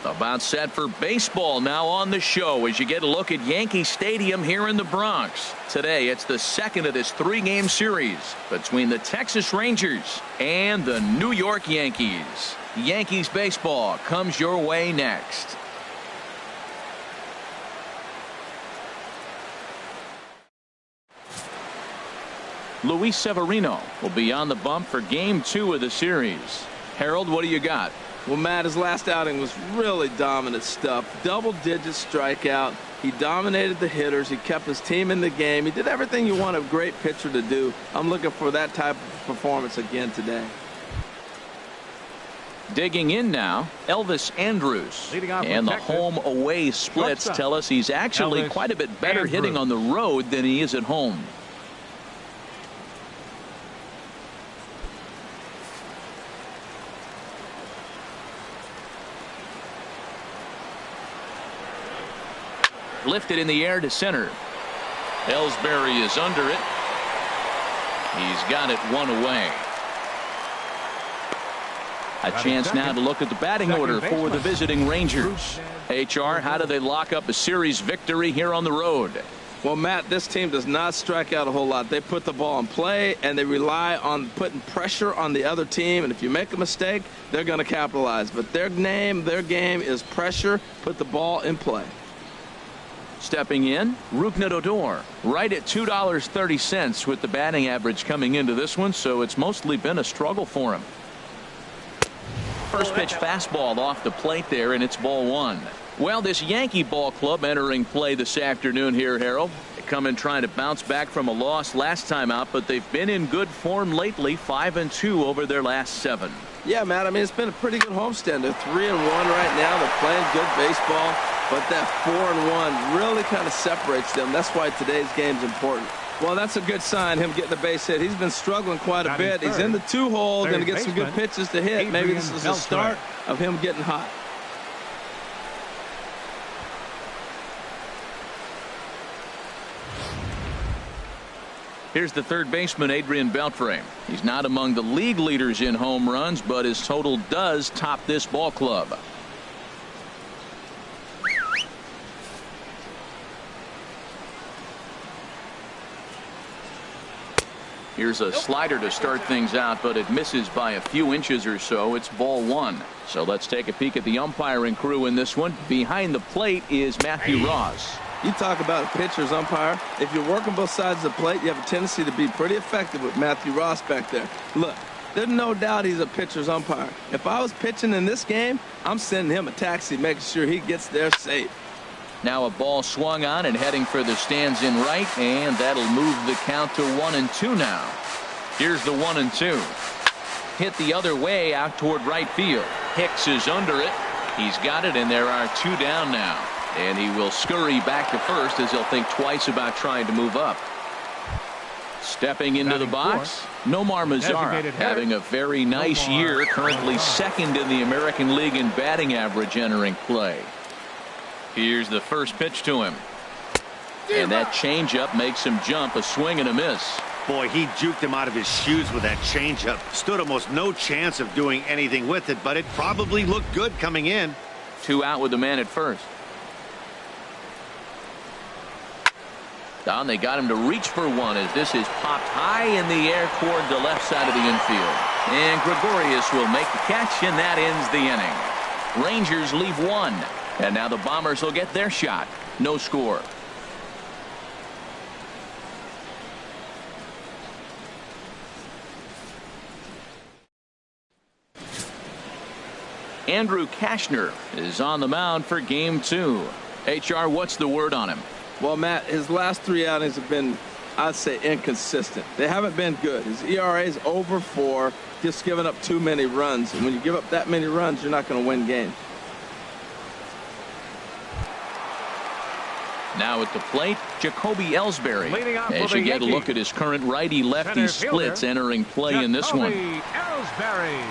About set for baseball now on the show as you get a look at Yankee Stadium here in the Bronx. Today it's the second of this three-game series between the Texas Rangers and the New York Yankees. Yankees baseball comes your way next. Luis Severino will be on the bump for game 2 of the series. Harold, what do you got? Well, Matt, his last outing was really dominant stuff. Double-digit strikeout. He dominated the hitters. He kept his team in the game. He did everything you want a great pitcher to do. I'm looking for that type of performance again today. Digging in now, Elvis Andrus. And the home-away splits tell us he's actually quite a bit better hitting on the road than he is at home. Lifted in the air to center. Ellsbury is under it. He's got it one away. A chance now to look at the batting order for the visiting Rangers. HR, how do they lock up a series victory here on the road? Well, Matt, this team does not strike out a whole lot. They put the ball in play, and they rely on putting pressure on the other team. And if you make a mistake, they're going to capitalize. But their game is pressure, put the ball in play. Stepping in, Rougned Odor, right at $2.30 with the batting average coming into this one, so it's mostly been a struggle for him. First pitch fastball off the plate there, and it's ball 1. Well, this Yankee ball club entering play this afternoon here, Harold. They come in trying to bounce back from a loss last time out, but they've been in good form lately, 5-2 over their last 7. Yeah, Matt, I mean, it's been a pretty good homestand. They're 3-1 right now. They're playing good baseball. But that 4-1 really kind of separates them. That's why today's game's important. Well, that's a good sign, him getting the base hit. He's been struggling quite a bit. He's in the 2-hole, going to get some good pitches to hit. Maybe this is the start of him getting hot. Here's the third baseman, Adrian Beltre. He's not among the league leaders in home runs, but his total does top this ball club. Here's a slider to start things out, but it misses by a few inches or so. It's ball 1. So let's take a peek at the umpiring crew in this one. Behind the plate is Matthew Ross. You talk about a pitcher's umpire. If you're working both sides of the plate, you have a tendency to be pretty effective with Matthew Ross back there. Look, there's no doubt he's a pitcher's umpire. If I was pitching in this game, I'm sending him a taxi, making sure he gets there safe. Now a ball swung on and heading for the stands in right, and that'll move the count to 1-2 now. Here's the 1-2. Hit the other way out toward right field. Hicks is under it. He's got it, and there are 2 down now. And he will scurry back to first as he'll think twice about trying to move up. Stepping into the box, Nomar Mazara, having a very nice year, currently second in the American League in batting average entering play. Here's the first pitch to him. And that changeup makes him jump, a swing and a miss. Boy, he juked him out of his shoes with that changeup. Stood almost no chance of doing anything with it, but it probably looked good coming in. 2 out with the man at first. Down, they got him to reach for one as this is popped high in the air toward the left side of the infield. And Gregorius will make the catch, and that ends the inning. Rangers leave 1. And now the Bombers will get their shot. No score. Andrew Cashner is on the mound for game 2. HR, what's the word on him? Well, Matt, his last 3 outings have been, I'd say, inconsistent. They haven't been good. His ERA is over 4, just giving up too many runs. And when you give up that many runs, you're not going to win games. Now at the plate, Jacoby Ellsbury. As you get a look at his current righty-lefty splits entering play in this one. Ellsbury.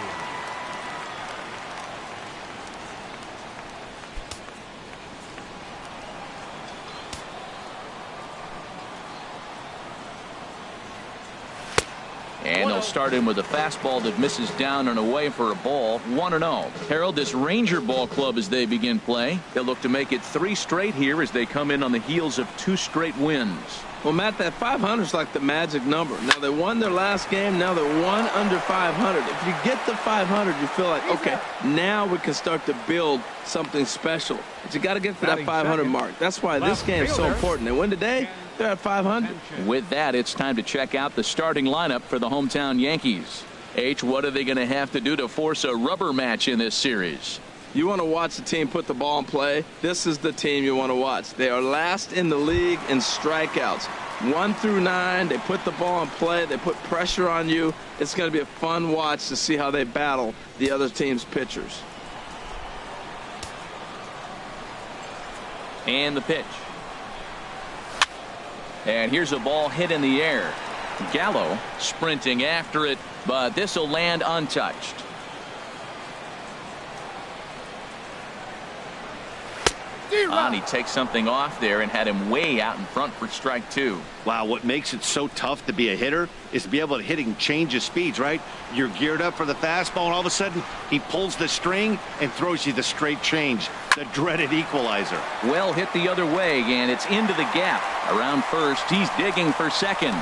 And they'll start in with a fastball that misses down and away for a ball. 1-0. Harold, this Ranger ball club as they begin play. They'll look to make it 3 straight here as they come in on the heels of 2 straight wins. Well, Matt, that 500 is like the magic number. Now, they won their last game. Now they're 1 under 500. If you get to 500, you feel like, okay, now we can start to build something special. But you got to get to that 500 mark. That's why this game is so important. They win today, they're at 500. With that, it's time to check out the starting lineup for the hometown Yankees. H, what are they going to have to do to force a rubber match in this series? You want to watch the team put the ball in play. This is the team you want to watch. They are last in the league in strikeouts. 1 through 9, they put the ball in play. They put pressure on you. It's going to be a fun watch to see how they battle the other team's pitchers. And the pitch. And here's a ball hit in the air. Gallo sprinting after it, but this will land untouched. And he takes something off there and had him way out in front for strike 2. Wow, what makes it so tough to be a hitter is to be able to hit and change his speeds, right? You're geared up for the fastball, and all of a sudden he pulls the string and throws you the straight change, the dreaded equalizer. Well hit the other way, and it's into the gap. Around first, he's digging for second.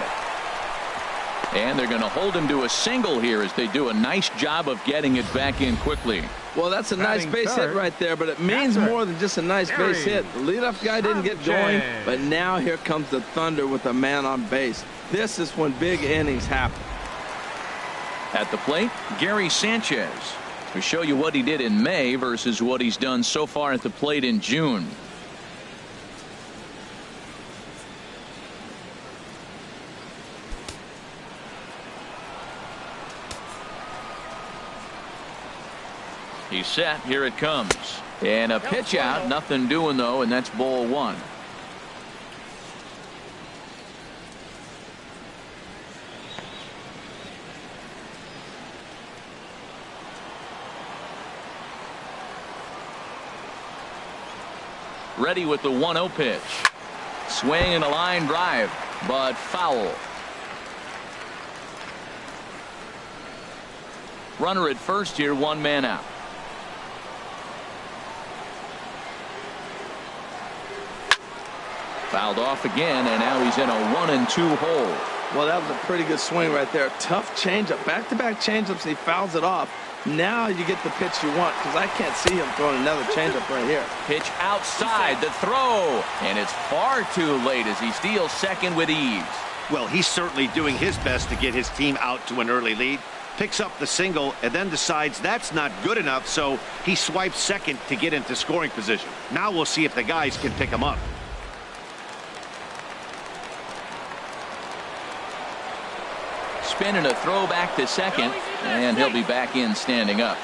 And they're going to hold him to a single here as they do a nice job of getting it back in quickly. Well, that's a nice base hit right there, but it means more than just a nice base hit. The leadoff guy didn't get going, but now here comes the thunder with a man on base. This is when big innings happen. At the plate, Gary Sanchez. We show you what he did in May versus what he's done so far at the plate in June. He's set. Here it comes. And a pitch out. Nothing doing, though, and that's ball 1. Ready with the 1-0 pitch. Swing and a line drive, but foul. Runner at first here, 1 man out. Fouled off again, and now he's in a 1-2 hole. Well, that was a pretty good swing right there. Tough changeup. Back-to-back changeups, and he fouls it off. Now you get the pitch you want, because I can't see him throwing another changeup right here. Pitch outside, the throw, and it's far too late as he steals second with ease. Well, he's certainly doing his best to get his team out to an early lead. Picks up the single and then decides that's not good enough, so he swipes second to get into scoring position. Now we'll see if the guys can pick him up. Spin and a throw back to second, and he'll be back in standing up.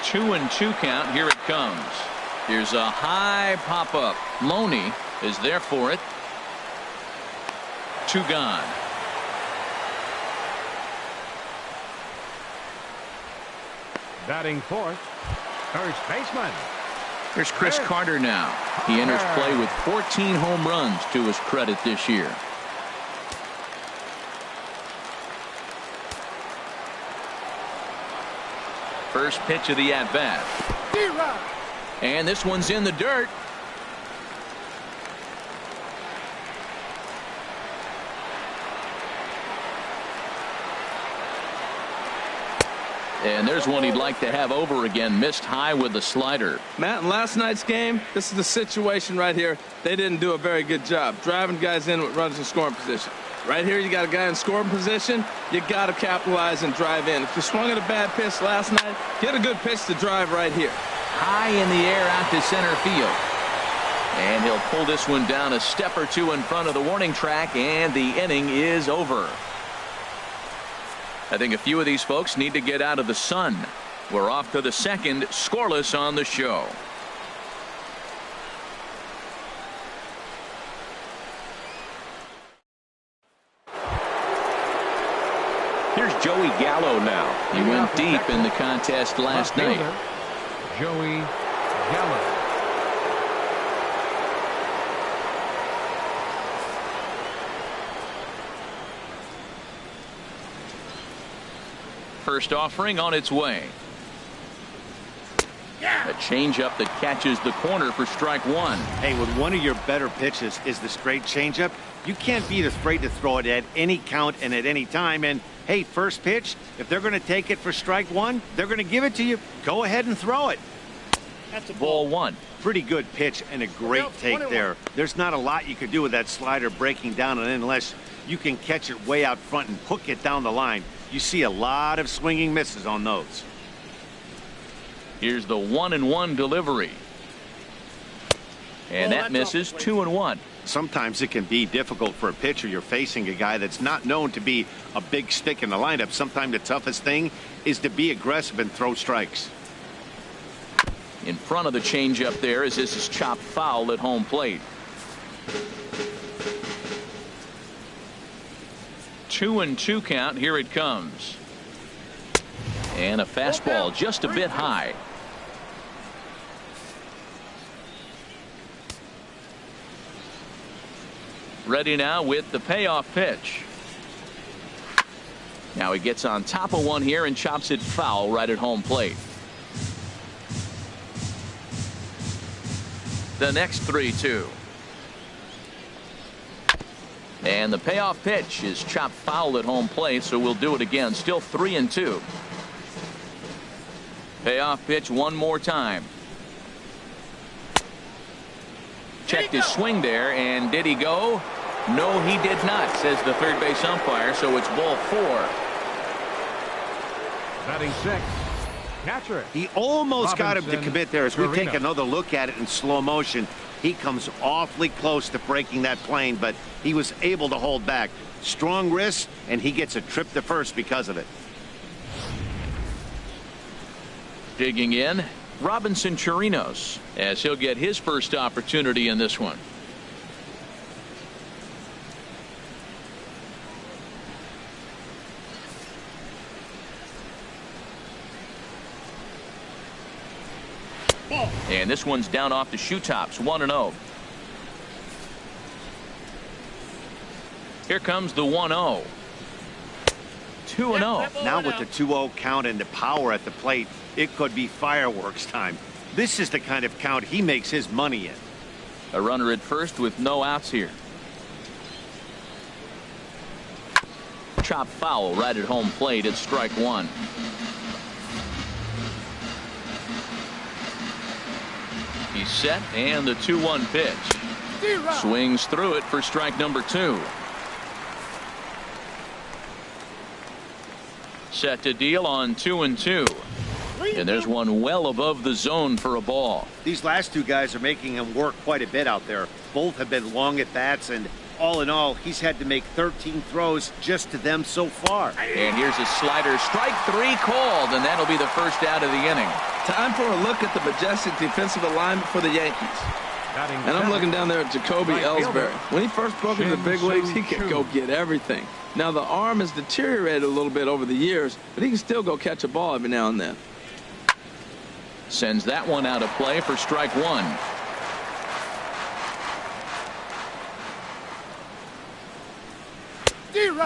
Two and 2 count. Here it comes. Here's a high pop up. Loney is there for it. 2 gone. Batting fourth, first baseman. Here's Chris Carter now. He enters play with 14 home runs to his credit this year. First pitch of the at-bat. And this one's in the dirt. And there's one he'd like to have over again. Missed high with the slider. Matt, in last night's game, this is the situation right here. They didn't do a very good job driving guys in with runners in scoring position. Right here, you got a guy in scoring position. You got to capitalize and drive in. If you swung at a bad pitch last night, get a good pitch to drive right here. High in the air out to center field. And he'll pull this one down a step or 2 in front of the warning track, and the inning is over. I think a few of these folks need to get out of the sun. We're off to the second, scoreless on the show. Here's Joey Gallo now. He went deep in the contest last night. Joey Gallo. First offering on its way. A changeup that catches the corner for strike one. Hey, when one of your better pitches is the straight changeup, you can't be afraid to throw it at any count and at any time. And hey, first pitch, if they're going to take it for strike one, they're going to give it to you. Go ahead and throw it. That's a ball one. Pretty good pitch and a great take there. There's not a lot you could do with that slider breaking down and unless you can catch it way out front and hook it down the line. You see a lot of swinging misses on those. Here's the 1-1 delivery. And that misses. 2-1. Sometimes it can be difficult for a pitcher. You're facing a guy that's not known to be a big stick in the lineup. Sometimes the toughest thing is to be aggressive and throw strikes. In front of the changeup there as this is chopped foul at home plate. 2-2 count. Here it comes. And a fastball just a bit high. Ready now with the payoff pitch. Now he gets on top of one here and chops it foul right at home plate. The next 3-2. And the payoff pitch is chopped foul at home plate, so we'll do it again. Still 3-2. Payoff pitch one more time. Checked his swing there, and did he go? No, he did not, says the third base umpire, so it's ball four. Batting sixth, catcher. He almost got him to commit there. As we take Guerrero. another look at it in slow motion, he comes awfully close to breaking that plane, but he was able to hold back. Strong wrist, and he gets a trip to first because of it. Digging in, Robinson Chirinos, as he'll get his first opportunity in this one. And this one's down off the shoe tops. 1-0. Here comes the 1-0. 2-0. Now with the 2-0 count and the power at the plate, it could be fireworks time. This is the kind of count he makes his money in. A runner at first with no outs here. Chop foul right at home plate. It's strike one. He's set, and the 2-1 pitch. Swings through it for strike number two. Set to deal on 2-2. And there's one well above the zone for a ball. These last two guys are making him work quite a bit out there. Both have been long at bats, and all in all, he's had to make 13 throws just to them so far. And here's a slider. Strike three called, and that'll be the first out of the inning. Time for a look at the majestic defensive alignment for the Yankees. And I'm looking down there at Jacoby Ellsbury. When he first broke into the big leagues, he could go get everything. Now, the arm has deteriorated a little bit over the years, but he can still go catch a ball every now and then. Sends that one out of play for strike one.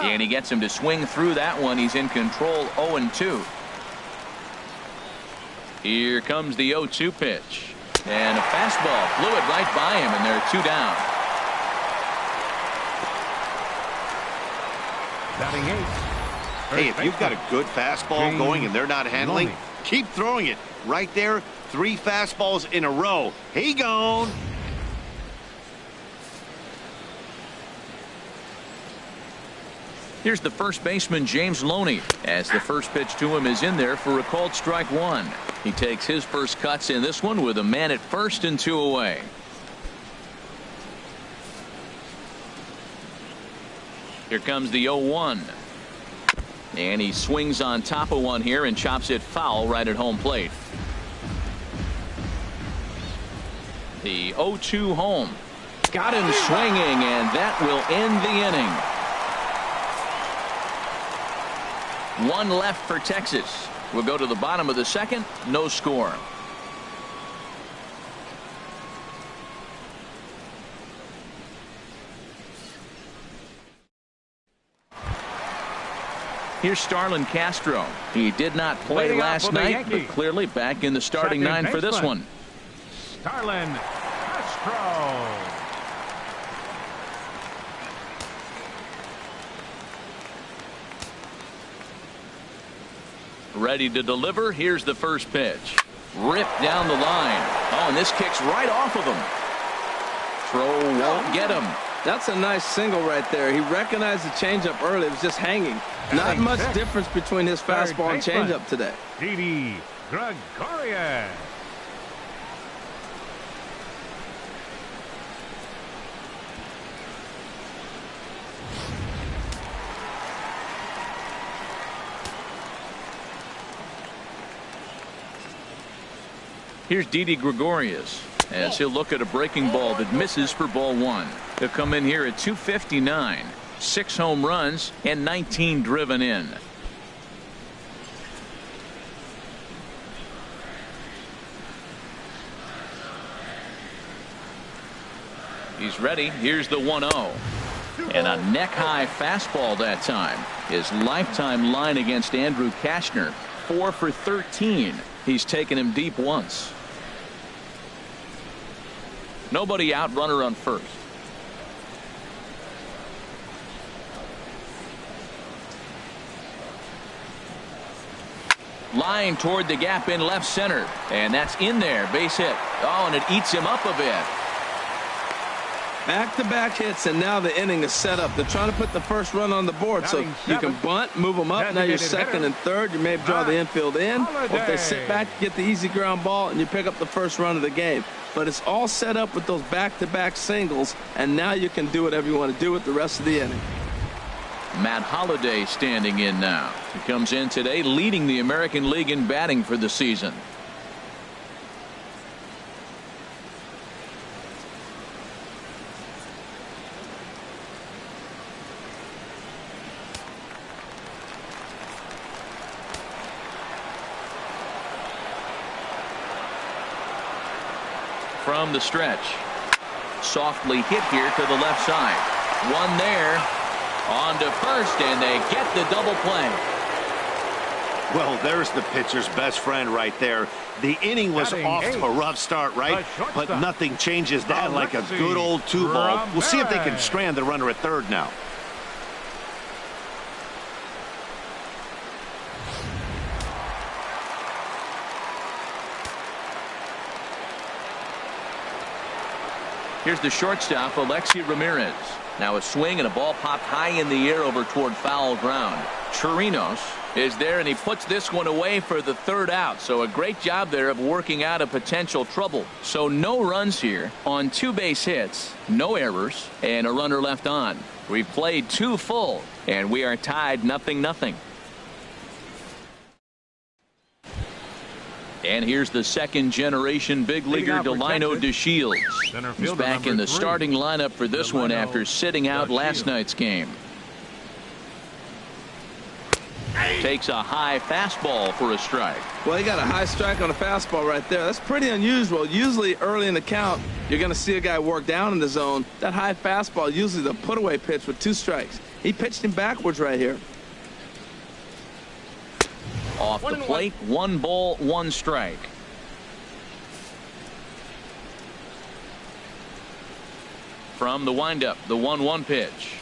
And he gets him to swing through that one. He's in control. 0-2. Here comes the 0-2 pitch. And a fastball flew it right by him, and they're two down. Batting eighth. Hey, if you've got a good fastball going and they're not handling, keep throwing it. Right there, 3 fastballs in a row. He gone. Here's the first baseman, James Loney, as the first pitch to him is in there for a called strike one. He takes his first cuts in this one with a man at first and 2 away. Here comes the 0-1. And he swings on top of one here and chops it foul right at home plate. The 0-2 home. Got him swinging, and that will end the inning. One left for Texas. We'll go to the bottom of the second. No score. Here's Starlin Castro. He did not play Leading off last for the night, Yankees, but clearly back in the starting second nine for this baseman, one. Starlin Castro. Ready to deliver. Here's the first pitch. Ripped down the line. Oh, and this kicks right off of him. Throw won't get him. That's a nice single right there. He recognized the changeup early. It was just hanging. Not much difference between his fastball and changeup today. Didi Gregorius. Here's Didi Gregorius as he'll look at a breaking ball that misses for ball one. He'll come in here at 259. 6 home runs and 19 driven in. He's ready. Here's the 1-0. And a neck-high fastball that time. His lifetime line against Andrew Kashner, 4 for 13. He's taken him deep once. Nobody out, runner on first. Line toward the gap in left center. And that's in there. Base hit. Oh, and it eats him up a bit. Back-to-back hits, and now the inning is set up. They're trying to put the first run on the board, so you can bunt, move them up. Now you're second and third. You may draw the infield in. Or if they sit back, get the easy ground ball, and you pick up the first run of the game. But it's all set up with those back-to-back singles, and now you can do whatever you want to do with the rest of the inning. Matt Holliday standing in now. He comes in today leading the American League in batting for the season. From the stretch. Softly hit here to the left side. One there. On to first, and they get the double play. Well, there's the pitcher's best friend right there. The inning was off to a rough start, right? But nothing changes that like a good old 2-ball. We'll see if they can strand the runner at third now. Here's the shortstop, Alexi Ramirez. Now a swing and a ball popped high in the air over toward foul ground. Chirinos is there, and he puts this one away for the third out. So a great job there of working out a potential trouble. So no runs here on 2 base hits, no errors, and a runner left on. We've played 2 full, and we are tied 0-0. And here's the second-generation big leaguer Delino DeShields. He's back in the starting lineup for this one after sitting out last night's game. Takes a high fastball for a strike. Well, he got a high strike on a fastball right there. That's pretty unusual. Usually early in the count, you're going to see a guy work down in the zone. That high fastball, usually the put-away pitch with 2 strikes. He pitched him backwards right here. Off the plate, 1 ball, 1 strike. From the windup, the 1-1 pitch.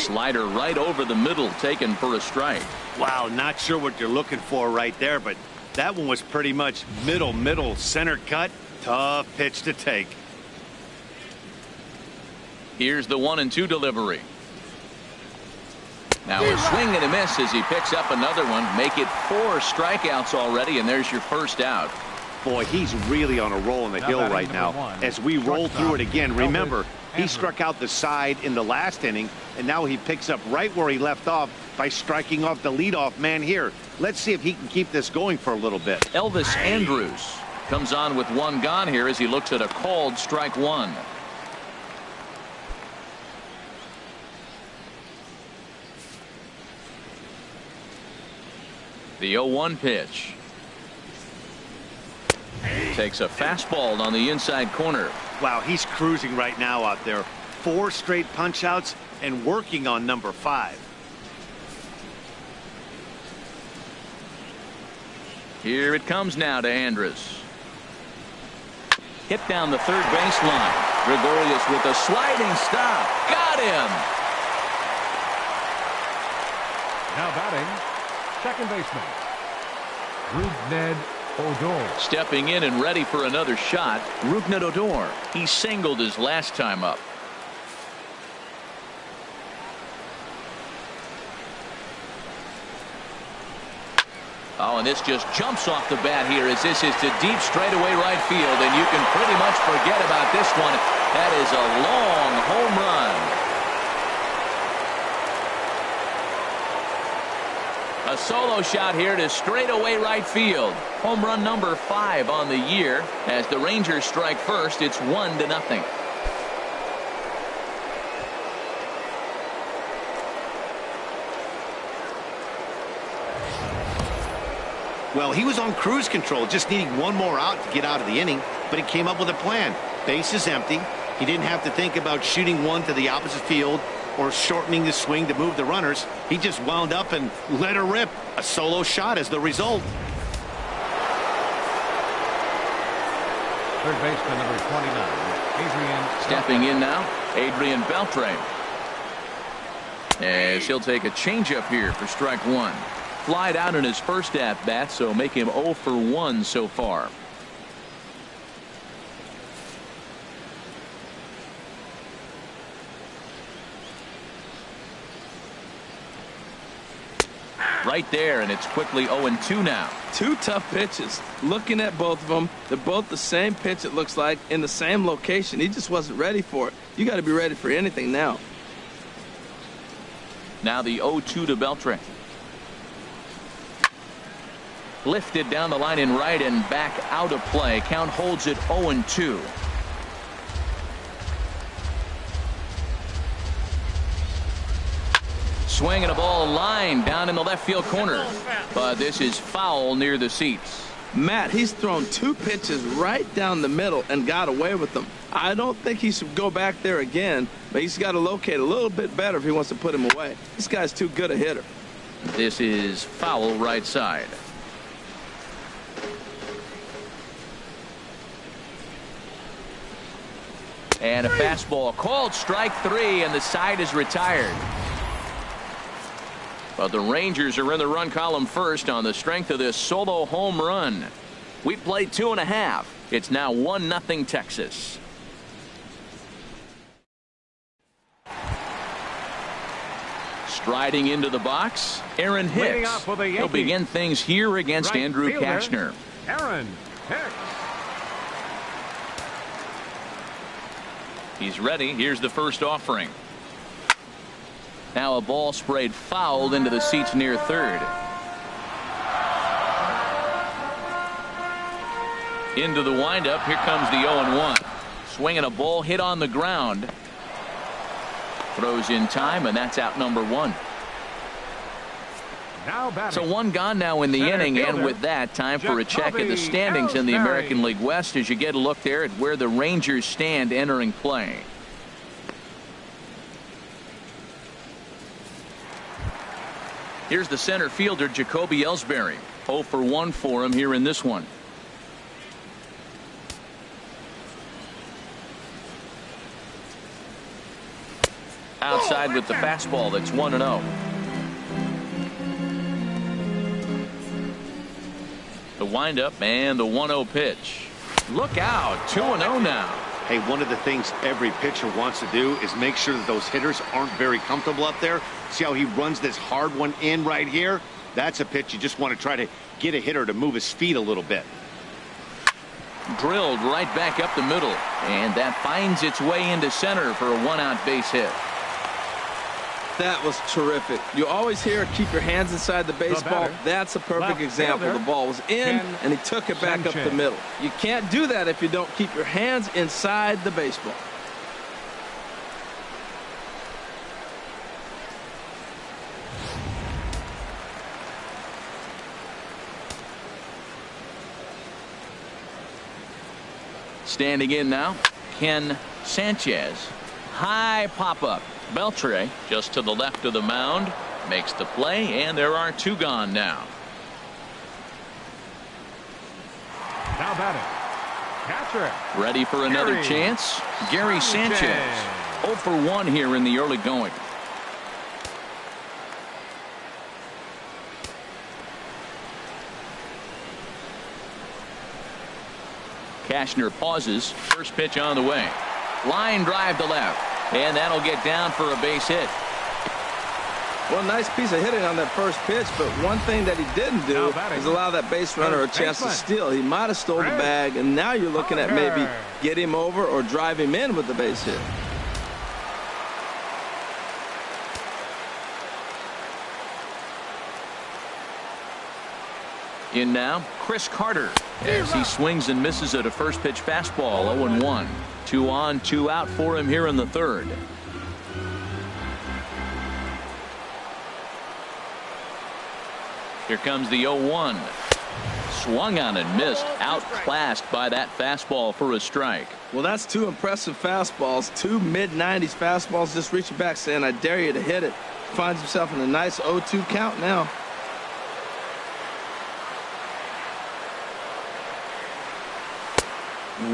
Slider right over the middle, taken for a strike. Wow, not sure what you're looking for right there, but that one was pretty much middle, center cut. Tough pitch to take. Here's the 1-2 delivery. Now a swing and a miss as he picks up another one. Make it 4 strikeouts already, and there's your first out. Boy, he's really on a roll in the hill right now. As we roll through it again, remember, he struck out the side in the last inning, and now he picks up right where he left off by striking off the leadoff man here. Let's see if he can keep this going for a little bit. Elvis Andrus comes on with 1 gone here as he looks at a called strike 1. The 0-1 pitch. Takes a fastball on the inside corner. Wow, he's cruising right now out there. 4 straight punch outs and working on number 5. Here it comes now to Andrus. Hit down the third baseline. Gregorius with a sliding stop. Got him. Now batting, second baseman, Rougned Odor. Stepping in and ready for another shot, Rougned Odor. He singled his last time up. Oh, and this just jumps off the bat here as this is to deep straightaway right field, and you can pretty much forget about this one. That is a long home run. A solo shot here to straightaway right field. Home run number 5 on the year. As the Rangers strike first, it's 1-0. Well, he was on cruise control, just needing one more out to get out of the inning, but he came up with a plan. Base is empty. He didn't have to think about shooting one to the opposite field or shortening the swing to move the runners. He just wound up and let her rip. A solo shot as the result. Third baseman number 29, Adrian. Stepping in now, Adrian Beltre. As he'll take a changeup here for strike 1. Flied out in his first at-bat, so make him 0 for 1 so far. Right there, and it's quickly 0-2 now. 2 tough pitches. Looking at both of them, they're both the same pitch, it looks like, in the same location. He just wasn't ready for it. You got to be ready for anything now. Now the 0-2 to Beltre. Lifted down the line in right and back out of play. Count holds it 0-2. Swinging a ball line down in the left field corner. But this is foul near the seats. Matt, he's thrown 2 pitches right down the middle and got away with them. I don't think he should go back there again, but he's got to locate a little bit better if he wants to put him away. This guy's too good a hitter. This is foul right side. And a fastball called strike 3, and the side is retired. But the Rangers are in the run column first on the strength of this solo home run. We played 2.5. It's now 1-0 Texas. Striding into the box, Aaron Hicks. He'll begin things here against Right Andrew fielder, Kachner. Aaron Hicks. He's ready. Here's the first offering. Now a ball sprayed fouled into the seats near third. Into the windup. Here comes the 0-1. Swinging a ball hit on the ground. Throws in time, and that's out number 1. Now batting. So 1 gone now in the Center inning, fielder, and with that, time for a check at the standings in the Ellsbury. American League West as you get a look there at where the Rangers stand entering play. Here's the center fielder, Jacoby Ellsbury. 0 for 1 for him here in this one. Outside with the fastball. That's 1-0. The windup and the 1-0 pitch. Look out. 2-0 now. Hey, one of the things every pitcher wants to do is make sure that those hitters aren't very comfortable up there. See how he runs this hard one in right here? That's a pitch you just want to try to get a hitter to move his feet a little bit. Drilled right back up the middle, and that finds its way into center for a 1-out base hit. That was terrific. You always hear keep your hands inside the baseball. That's a perfect Left example. fielder, The ball was in, Ken and he took it back up the Sanchez. middle. You can't do that if you don't keep your hands inside the baseball. Standing in now, Ken Sanchez. High pop-up. Beltre just to the left of the mound makes the play, and there are 2 gone now. Now batting. Catcher. Ready for another Gary chance. Gary Sanchez. 0 for 1 here in the early going. Cashner pauses. First pitch on the way. Line drive to left. And that'll get down for a base hit. Well, nice piece of hitting on that first pitch, but one thing that he didn't do is allow that base runner a chance to steal. He might have stole the bag, and now you're looking at maybe get him over or drive him in with the base hit. In now, Chris Carter, as he swings and misses at a first pitch fastball. 0-1. 2 on, 2 out for him here in the third. Here comes the 0-1. Swung on and missed. Outclassed by that fastball for a strike. Well, that's 2 impressive fastballs. 2 mid-90s fastballs just reaching back saying, I dare you to hit it. Finds himself in a nice 0-2 count now.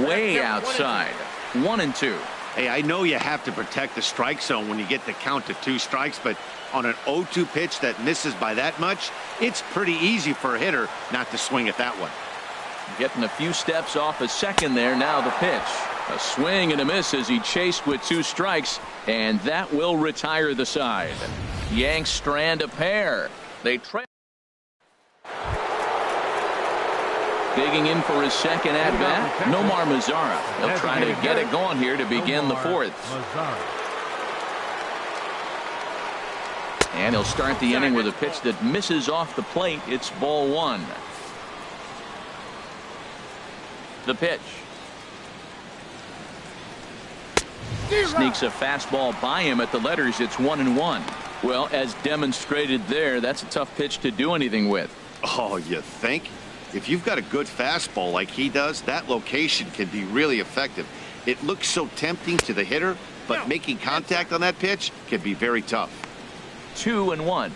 Way outside. 1-2. Hey, I know you have to protect the strike zone when you get the count to 2 strikes, but on an 0-2 pitch that misses by that much, it's pretty easy for a hitter not to swing at that one. Getting a few steps off a second there. Now the pitch. A swing and a miss as he chased with 2 strikes, and that will retire the side. Yanks strand a pair. They trail. Digging in for his second at-bat, Nomar Mazara. He'll try to get it going here to begin the fourth. And he'll start the inning with a pitch that misses off the plate. It's ball 1. The pitch. Sneaks a fastball by him at the letters. It's 1-1. Well, as demonstrated there, that's a tough pitch to do anything with. Oh, you think? If you've got a good fastball like he does, that location can be really effective. It looks so tempting to the hitter, but making contact on that pitch can be very tough. 2-1.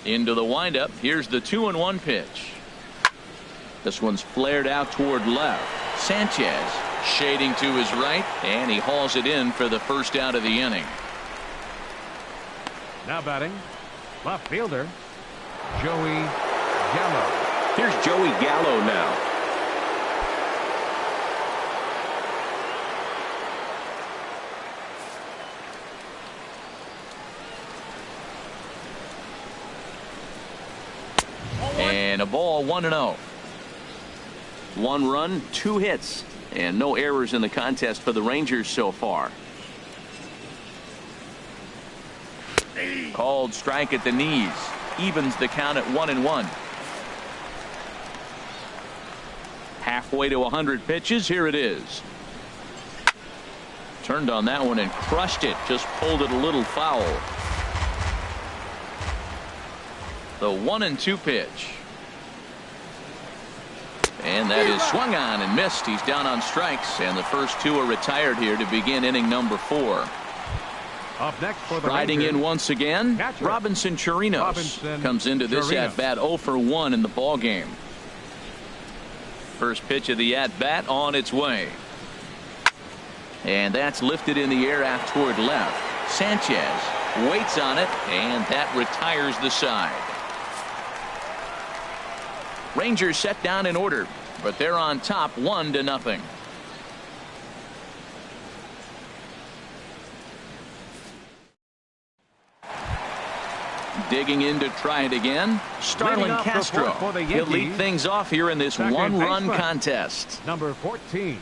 Into the windup. Here's the 2-1 pitch. This one's flared out toward left. Sanchez shading to his right, and he hauls it in for the first out of the inning. Now batting, left fielder, Joey Gallo. Here's Joey Gallo now. And a ball, 1-0. 1 run, 2 hits, and no errors in the contest for the Rangers so far. Called strike at the knees. Evens the count at 1-1. Halfway to 100 pitches. Here it is. Turned on that one and crushed it. Just pulled it a little foul. The 1-2 pitch. And that is swung on and missed. He's down on strikes, and the first 2 are retired here to begin inning number 4. Up next for the Riding Rangers, in once again, catcher, Robinson Chirinos comes into this at-bat 0 for 1 in the ball game. First pitch of the at-bat on its way. And that's lifted in the air out toward left. Sanchez waits on it, and that retires the side. Rangers set down in order, but they're on top 1-0. Digging in to try it again. Starlin Castro. He'll lead things off here in this 1-run contest. Number 14.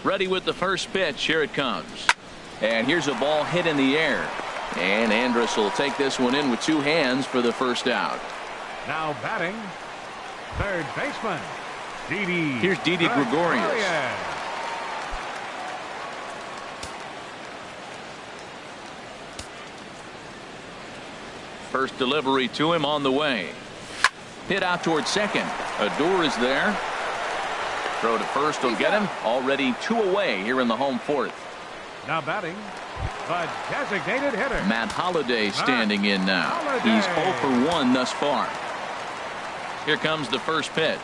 Ready with the first pitch. Here it comes. And here's a ball hit in the air. And Andrus will take this one in with 2 hands for the first out. Now batting, third baseman, Didi. Here's Didi Gregorius. First delivery to him on the way. Hit out toward second. Odor is there. Throw to first will get him. Already 2 away here in the home 4th. Now batting, the designated hitter. Matt Holliday standing in now. He's 0 for 1 thus far. Here comes the first pitch.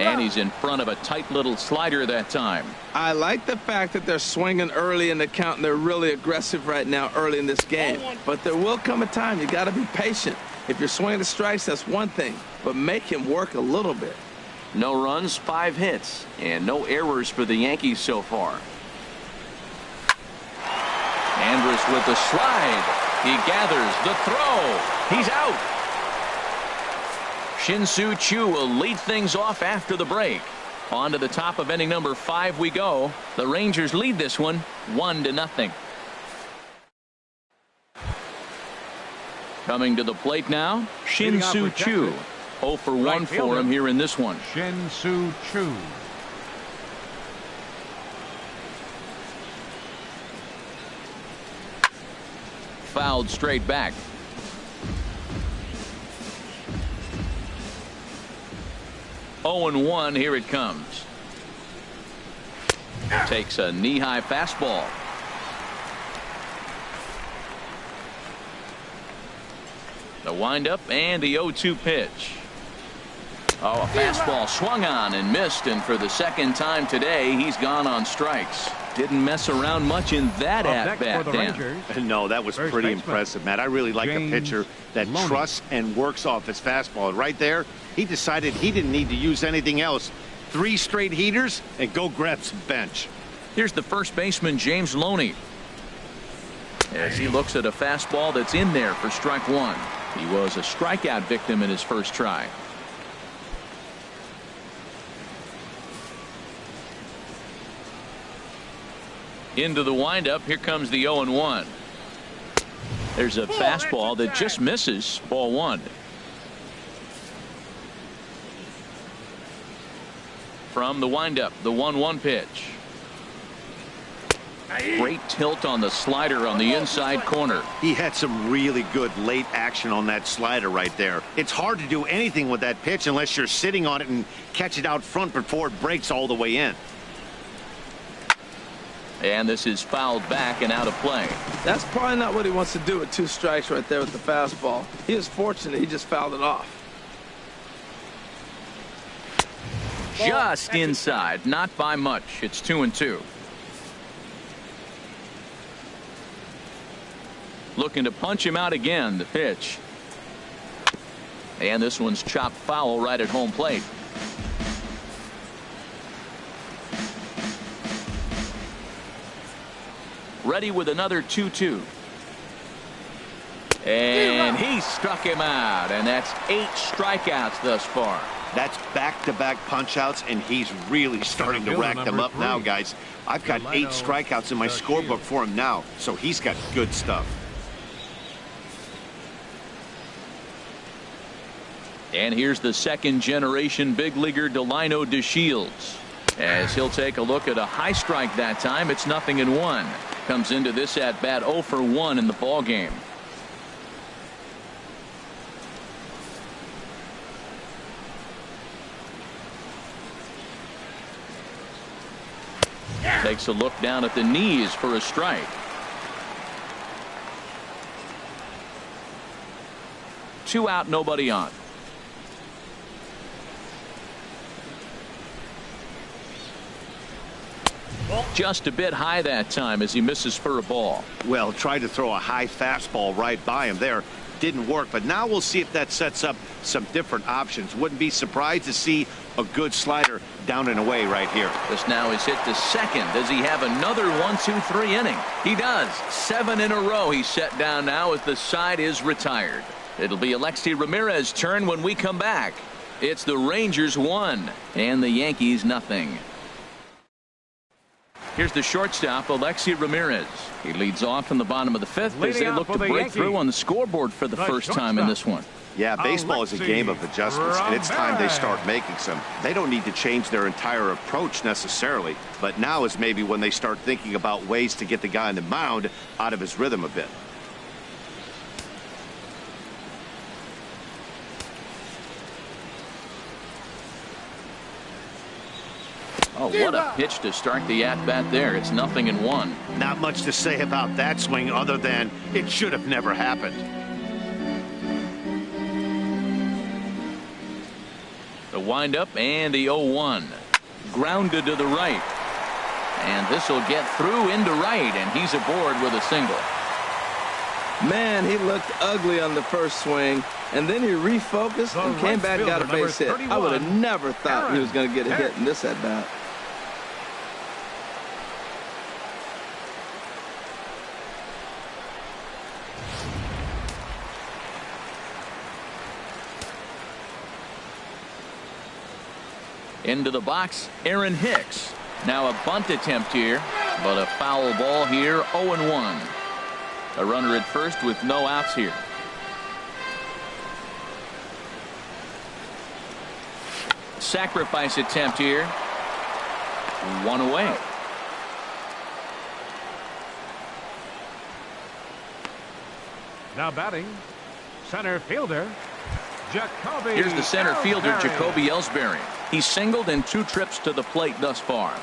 And he's in front of a tight little slider that time. I like the fact that they're swinging early in the count, and they're really aggressive right now early in this game. But there will come a time you got to be patient. If you're swinging the strikes, that's one thing, but make him work a little bit. No runs, 5 hits, and no errors for the Yankees so far. Andrus with the slide. He gathers the throw. He's out. Shin-Soo Choo will lead things off after the break. On to the top of inning number 5 we go. The Rangers lead this one 1-0. Coming to the plate now, Shin-Soo Choo. 0 for 1 for him here in this one. Shin-Soo Choo. Fouled straight back. Oh and 1, here it comes. Takes a knee-high fastball. The windup and the 0-2 pitch. Oh, a fastball swung on and missed, and for the second time today, he's gone on strikes. Didn't mess around much in that at-bat, Dan. No, that was pretty impressive, Matt. I really like a pitcher that trusts and works off his fastball. Right there, he decided he didn't need to use anything else. 3 straight heaters and go grab some bench. Here's the first baseman, James Loney, as he looks at a fastball that's in there for strike 1. He was a strikeout victim in his first try. Into the windup. Here comes the 0-1. There's a fastball that just misses. Ball 1. From the windup, the 1-1 pitch. Great tilt on the slider on the inside corner. He had some really good late action on that slider right there. It's hard to do anything with that pitch unless you're sitting on it and catch it out front before it breaks all the way in. And this is fouled back and out of play. That's probably not what he wants to do with 2 strikes right there with the fastball. He is fortunate he just fouled it off. Just inside, not by much. It's 2-2. Looking to punch him out again. The pitch. And this one's chopped foul right at home plate. Ready with another 2-2. And he struck him out, and that's 8 strikeouts thus far. That's back-to-back punch-outs, and he's really starting to rack them up now, guys. I've got 8 strikeouts in my scorebook for him now, so he's got good stuff. And here's the second-generation big leaguer Delino DeShields, as he'll take a look at a high strike that time. It's 0-1. Comes into this at bat 0 for 1 in the ball game. Takes a look down at the knees for a strike. 2 out, nobody on. Just a bit high that time as he misses for a ball. Well, tried to throw a high fastball right by him there. Didn't work, but now we'll see if that sets up some different options. Wouldn't be surprised to see a good slider down and away right here. This now is hit to second. Does he have another 1-2-3 inning? He does. 7 in a row he's set down now as the side is retired. It'll be Alexi Ramirez's turn when we come back. It's the Rangers 1 and the Yankees nothing. Here's the shortstop, Alexi Ramirez. He leads off in the bottom of the 5th as they look to break through on the scoreboard for the first time in this one. Yeah, baseball is a game of adjustments, and it's time they start making some. They don't need to change their entire approach necessarily, but now is maybe when they start thinking about ways to get the guy on the mound out of his rhythm a bit. Oh, what a pitch to start the at-bat there. It's 0-1. Not much to say about that swing other than it should have never happened. The windup and the 0-1. Grounded to the right. And this will get through into right, and he's aboard with a single. Man, he looked ugly on the first swing, and then he refocused and came back and got a base hit. I would have never thought he was going to get a hit in this at-bat. Into the box, Aaron Hicks. Now a bunt attempt here, but a foul ball here, 0-1. A runner at first with no outs here. Sacrifice attempt here. One away. Now batting, center fielder, Jacoby. Here's the center fielder, Ellsbury. Jacoby Ellsbury. He's singled in 2 trips to the plate thus far.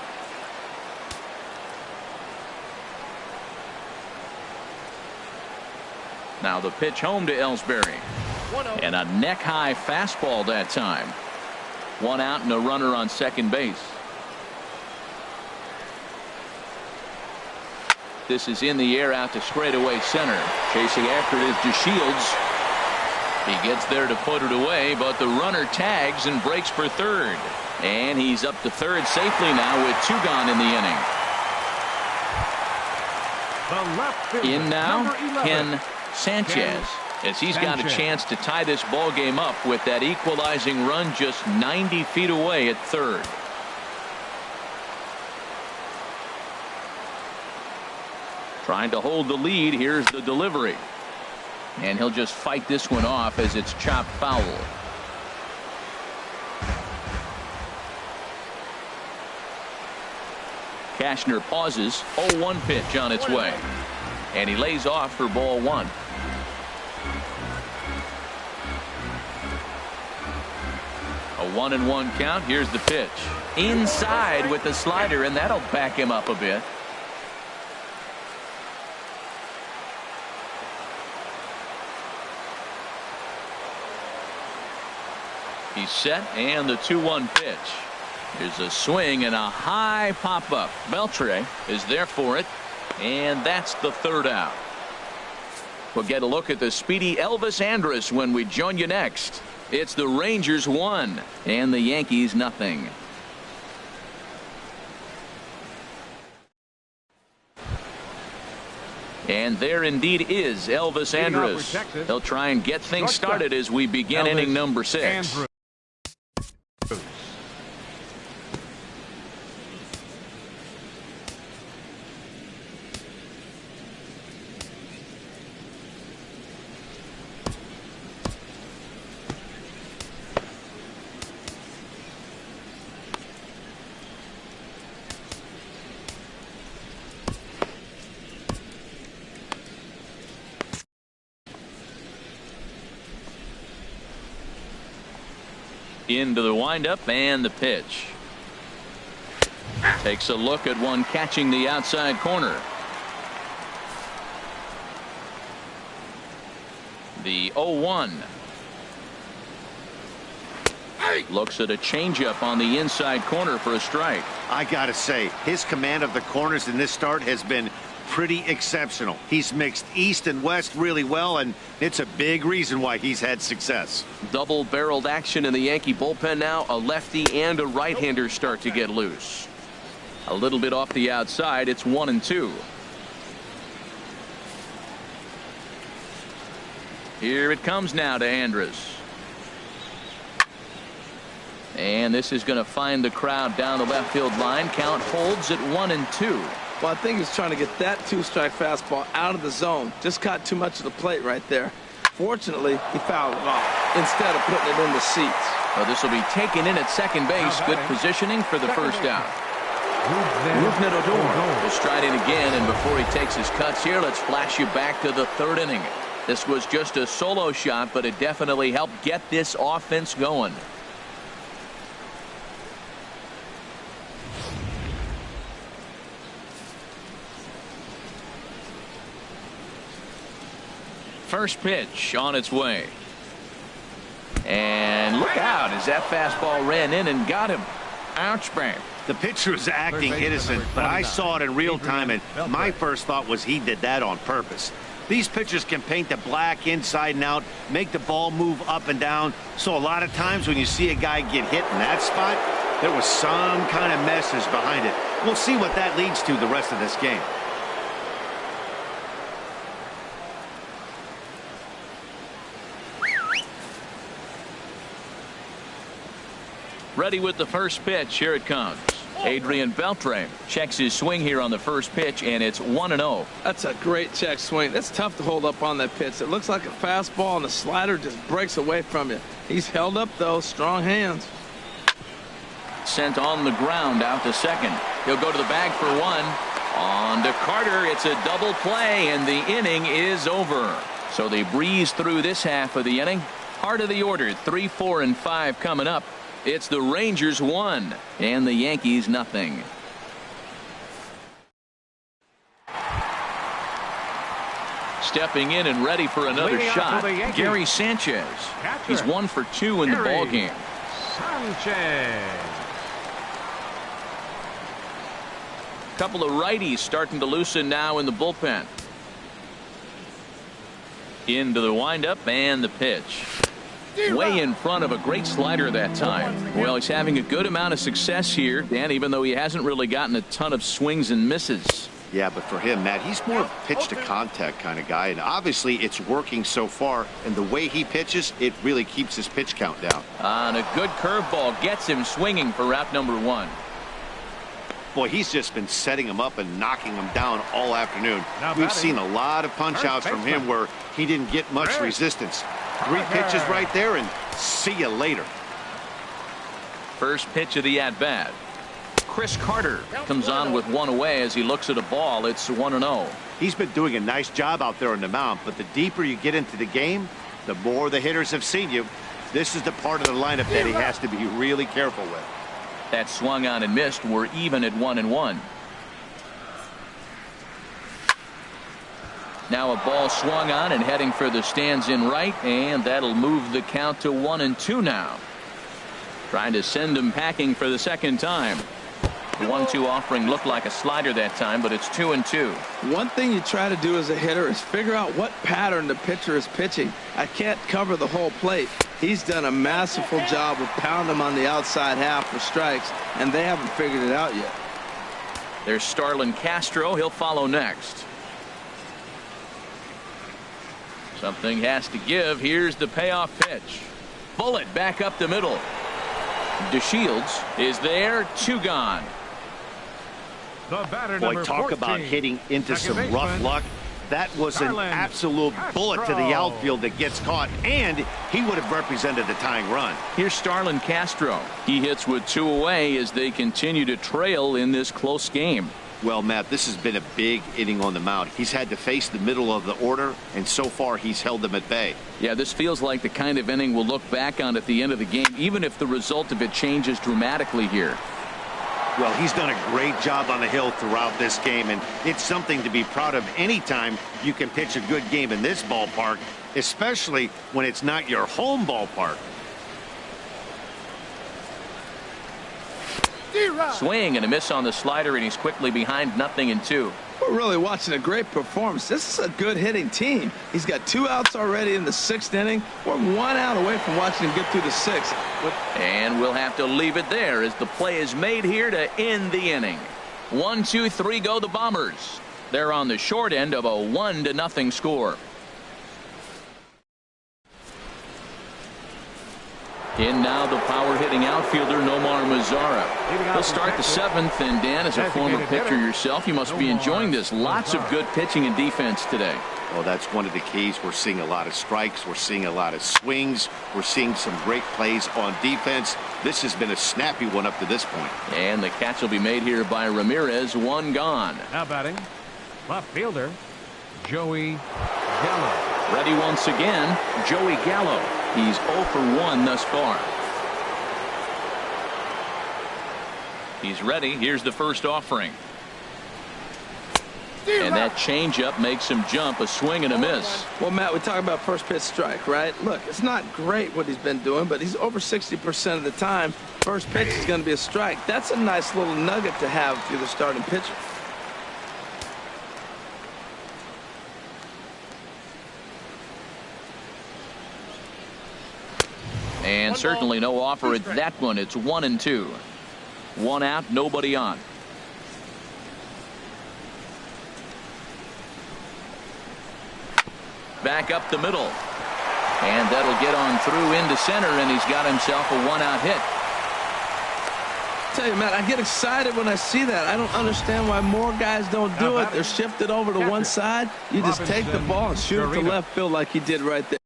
Now the pitch home to Ellsbury. And a neck-high fastball that time. 1 out and a runner on second base. This is in the air out to straightaway center. Chasing after it is DeShields. He gets there to put it away, but the runner tags and breaks for third. And he's up to third safely now with 2 gone in the inning. The left fielder, In now, number 11. Ken Sanchez, as he's got a chance to tie this ball game up with that equalizing run just 90 feet away at third. Trying to hold the lead. Here's the delivery. And he'll just fight this one off as it's chopped foul. Cashner pauses. 0-1 pitch on its way. And he lays off for ball 1. A 1-1 count. Here's the pitch. Inside with the slider, and that'll back him up a bit. He's set, and the 2-1 pitch. There's a swing and a high pop-up. Beltre is there for it, and that's the 3rd out. We'll get a look at the speedy Elvis Andrus when we join you next. It's the Rangers 1 and the Yankees nothing. And there indeed is Elvis Andrus. He'll try and get things started as we begin inning number 6. Andrus. Into the windup and the pitch. Takes a look at one catching the outside corner. The 0-1. Looks at a changeup on the inside corner for a strike. I gotta say, his command of the corners in this start has been pretty exceptional. He's mixed east and west really well, and it's a big reason why he's had success. Double-barreled action in the Yankee bullpen now. A lefty and a right-hander start to get loose. A little bit off the outside. It's 1-2. Here it comes now to Andrus. And this is going to find the crowd down the left field line. Count holds at 1-2. Well, I think he's trying to get that 2-strike fastball out of the zone. Just caught too much of the plate right there. Fortunately, he fouled it off instead of putting it in the seats. Well, this will be taken in at second base. Good positioning for the first out. Rougned Odor will stride in again, and before he takes his cuts here, let's flash you back to the 3rd inning. This was just a solo shot, but it definitely helped get this offense going. First pitch on its way. And look out as that fastball ran in and got him. Ouch, bang. The pitcher was acting innocent, but I saw it in real time, and my first thought was he did that on purpose. These pitchers can paint the black inside and out, make the ball move up and down. So a lot of times when you see a guy get hit in that spot, there was some kind of message behind it. We'll see what that leads to the rest of this game. Ready with the first pitch. Here it comes. Adrian Beltre checks his swing here on the first pitch, and it's 1-0. That's a great check swing. That's tough to hold up on that pitch. It looks like a fastball, and the slider just breaks away from you. He's held up, though. Strong hands. Sent on the ground out to second. He'll go to the bag for one. On to Carter. It's a double play, and the inning is over. So they breeze through this half of the inning. Heart of the order, 3, 4, and 5 coming up. It's the Rangers 1 and the Yankees nothing. Stepping in and ready for another shot, Gary Sanchez. He's 1 for 2 in the ball game. Sanchez. Couple of righties starting to loosen now in the bullpen. Into the windup and the pitch. Way in front of a great slider that time. Well, he's having a good amount of success here, Dan, even though he hasn't really gotten a ton of swings and misses. Yeah, but for him, Matt, he's more of a pitch to contact kind of guy, and obviously it's working so far, and the way he pitches, it really keeps his pitch count down. And a good curveball gets him swinging for route number 1. Boy, he's just been setting him up and knocking him down all afternoon. We've seen a lot of punch outs from him where he didn't get much resistance. 3 pitches right there, and see you later. First pitch of the at-bat. Chris Carter comes on with 1 away as he looks at a ball. It's 1-0. He's been doing a nice job out there on the mound, but the deeper you get into the game, the more the hitters have seen you. This is the part of the lineup that he has to be really careful with. That swung on and missed. We're even at 1-1. Now a ball swung on and heading for the stands in right, and that'll move the count to 1-2 now. Trying to send him packing for the second time. The 1-2 offering looked like a slider that time, but it's 2-2. One thing you try to do as a hitter is figure out what pattern the pitcher is pitching. I can't cover the whole plate. He's done a masterful job of pounding him on the outside half for strikes, and they haven't figured it out yet. There's Starlin Castro. He'll follow next. Something has to give. Here's the payoff pitch. Bullet back up the middle. DeShields is there. 2 gone. Boy, talk about hitting into some rough luck. That was an absolute bullet to the outfield that gets caught, and he would have represented the tying run. Here's Starlin Castro. He hits with 2 away as they continue to trail in this close game. Well, Matt, this has been a big inning on the mound. He's had to face the middle of the order, and so far he's held them at bay. Yeah, this feels like the kind of inning we'll look back on at the end of the game, even if the result of it changes dramatically here. Well, he's done a great job on the hill throughout this game, and it's something to be proud of anytime you can pitch a good game in this ballpark, especially when it's not your home ballpark. Swing and a miss on the slider, and he's quickly behind 0-2. We're really watching a great performance. This is a good hitting team. He's got 2 outs already in the 6th inning. We're 1 out away from watching him get through the 6th. And we'll have to leave it there as the play is made here to end the inning. 1, 2, 3 go the Bombers. They're on the short end of a 1-0 score. In now the power hitting outfielder Nomar Mazara. He'll start the 7th, and Dan, as a former pitcher yourself, you must be enjoying this. Lots of good pitching and defense today. Well, that's one of the keys. We're seeing a lot of strikes. We're seeing a lot of swings. We're seeing some great plays on defense. This has been a snappy one up to this point. And the catch will be made here by Ramirez. 1 gone. Now batting, left fielder, Joey Gallo. Ready once again, Joey Gallo. He's 0 for 1 thus far. He's ready. Here's the first offering. And that changeup makes him jump, a swing and a miss. Well, Matt, we talk about first pitch strike, right? Look, it's not great what he's been doing, but he's over 60% of the time. First pitch is going to be a strike. That's a nice little nugget to have if you're the starting pitcher. And certainly no offer at that one. It's 1-2. One out, nobody on. Back up the middle. And that'll get on through into center, and he's got himself a one-out hit. I tell you, Matt, I get excited when I see that. I don't understand why more guys don't do it. They're shifted over to one side. You just take the ball and shoot it to left field like he did right there.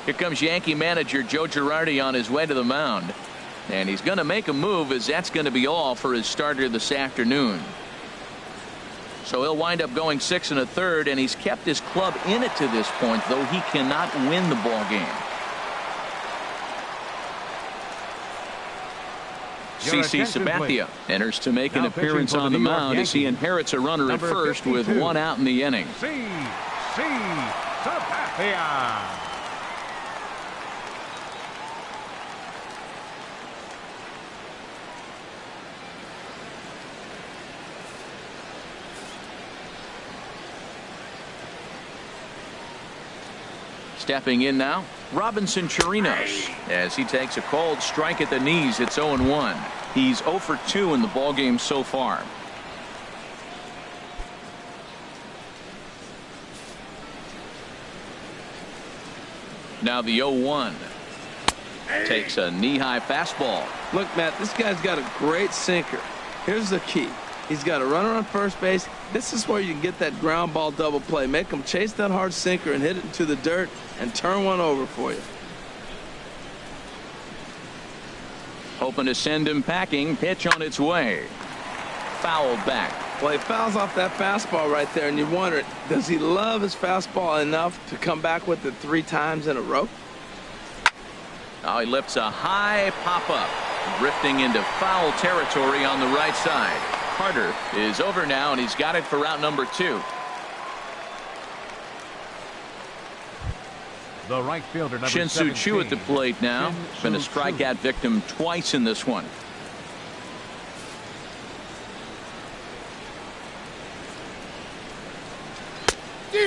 Here comes Yankee manager Joe Girardi on his way to the mound. And he's going to make a move, as that's going to be all for his starter this afternoon. So he'll wind up going 6 1/3, and he's kept his club in it to this point, though he cannot win the ball game. CC Sabathia enters to make an appearance on the mound as he inherits a runner at first with one out in the inning. CC Sabathia. Stepping in now, Robinson Chirinos, as he takes a cold strike at the knees. It's 0-1. He's 0 for 2 in the ballgame so far. Now the 0-1. Takes a knee-high fastball. Look, Matt, this guy's got a great sinker. Here's the key. He's got a runner on first base. This is where you can get that ground ball double play. Make him chase that hard sinker and hit it into the dirt and turn one over for you. Hoping to send him packing. Pitch on its way. Fouled back. Well, he fouls off that fastball right there, and you wonder, does he love his fastball enough to come back with it 3 times in a row? Now he lifts a high pop-up, drifting into foul territory on the right side. Carter is over now, and he's got it for out number 2. The right fielder, number Shin-Soo Choo at the plate now. Been a strikeout victim twice in this one.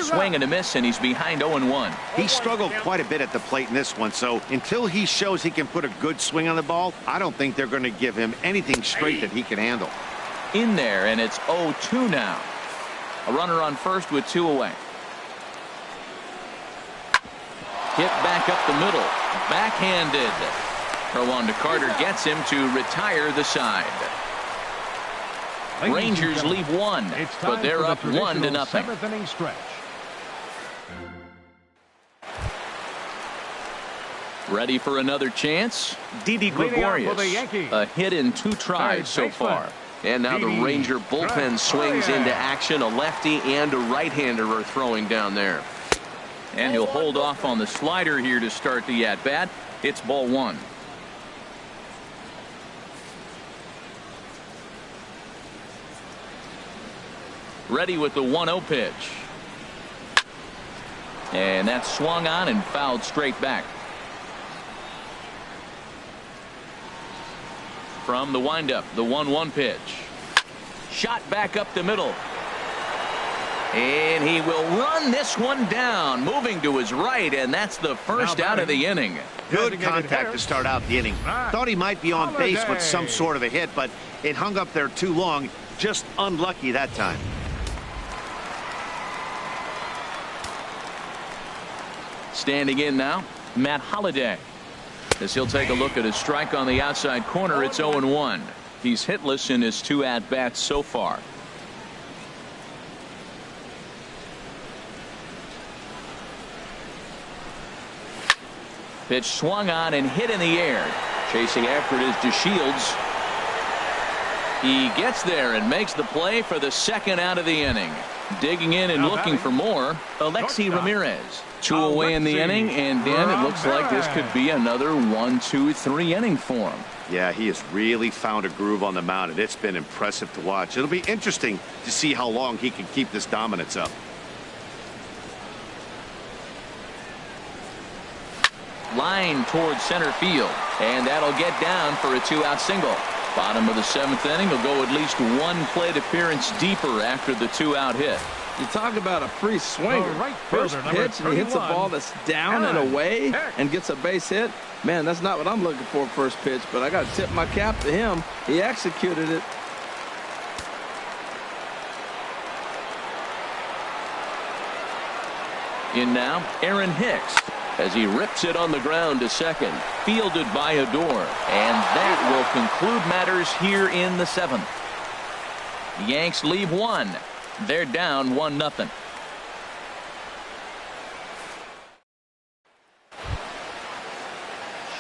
Swing and a miss, and he's behind 0-1. He struggled quite a bit at the plate in this one, so until he shows he can put a good swing on the ball, I don't think they're going to give him anything straight that he can handle. In there, and it's 0-2 now. A runner on first with 2 away. Hit back up the middle. Backhanded. Throw on to Carter gets him to retire the side. Rangers leave 1, but they're up 1-0. 7th inning stretch. Ready for another chance? Didi Gregorius. A hit in 2 tries so far. And now the Ranger bullpen swings into action. A lefty and a right-hander are throwing down there. And he'll hold off on the slider here to start the at-bat. It's ball 1. Ready with the 1-0 pitch. And that's swung on and fouled straight back. From the windup, the 1-1 pitch. Shot back up the middle. And he will run this one down, moving to his right, and that's the first out of the inning. Good contact to start out the inning. Thought he might be on base with some sort of a hit, but it hung up there too long. Just unlucky that time. Standing in now, Matt Holliday. As he'll take a look at his strike on the outside corner, it's 0-1. He's hitless in his 2 at-bats so far. Pitch swung on and hit in the air. Chasing after it is DeShields. He gets there and makes the play for the second out of the inning. Digging in and looking for more, Alexi Ramirez. 2 away in the inning, and Dan, it looks like this could be another 1, 2, 3 inning for him. Yeah, he has really found a groove on the mound, and it's been impressive to watch. It'll be interesting to see how long he can keep this dominance up. Line towards center field, and that'll get down for a 2-out single. Bottom of the 7th inning, will go at least 1 plate appearance deeper after the 2-out hit. You talk about a free swinger. Right First fielder, pitch, and he hits a ball that's down and away TEX. and gets a base hit. Man, that's not what I'm looking for first pitch, but I got to tip my cap to him. He executed it. In now, Aaron Hicks, as he rips it on the ground to second, fielded by Adore, and that will conclude matters here in the 7th. The Yanks leave 1. They're down 1-0.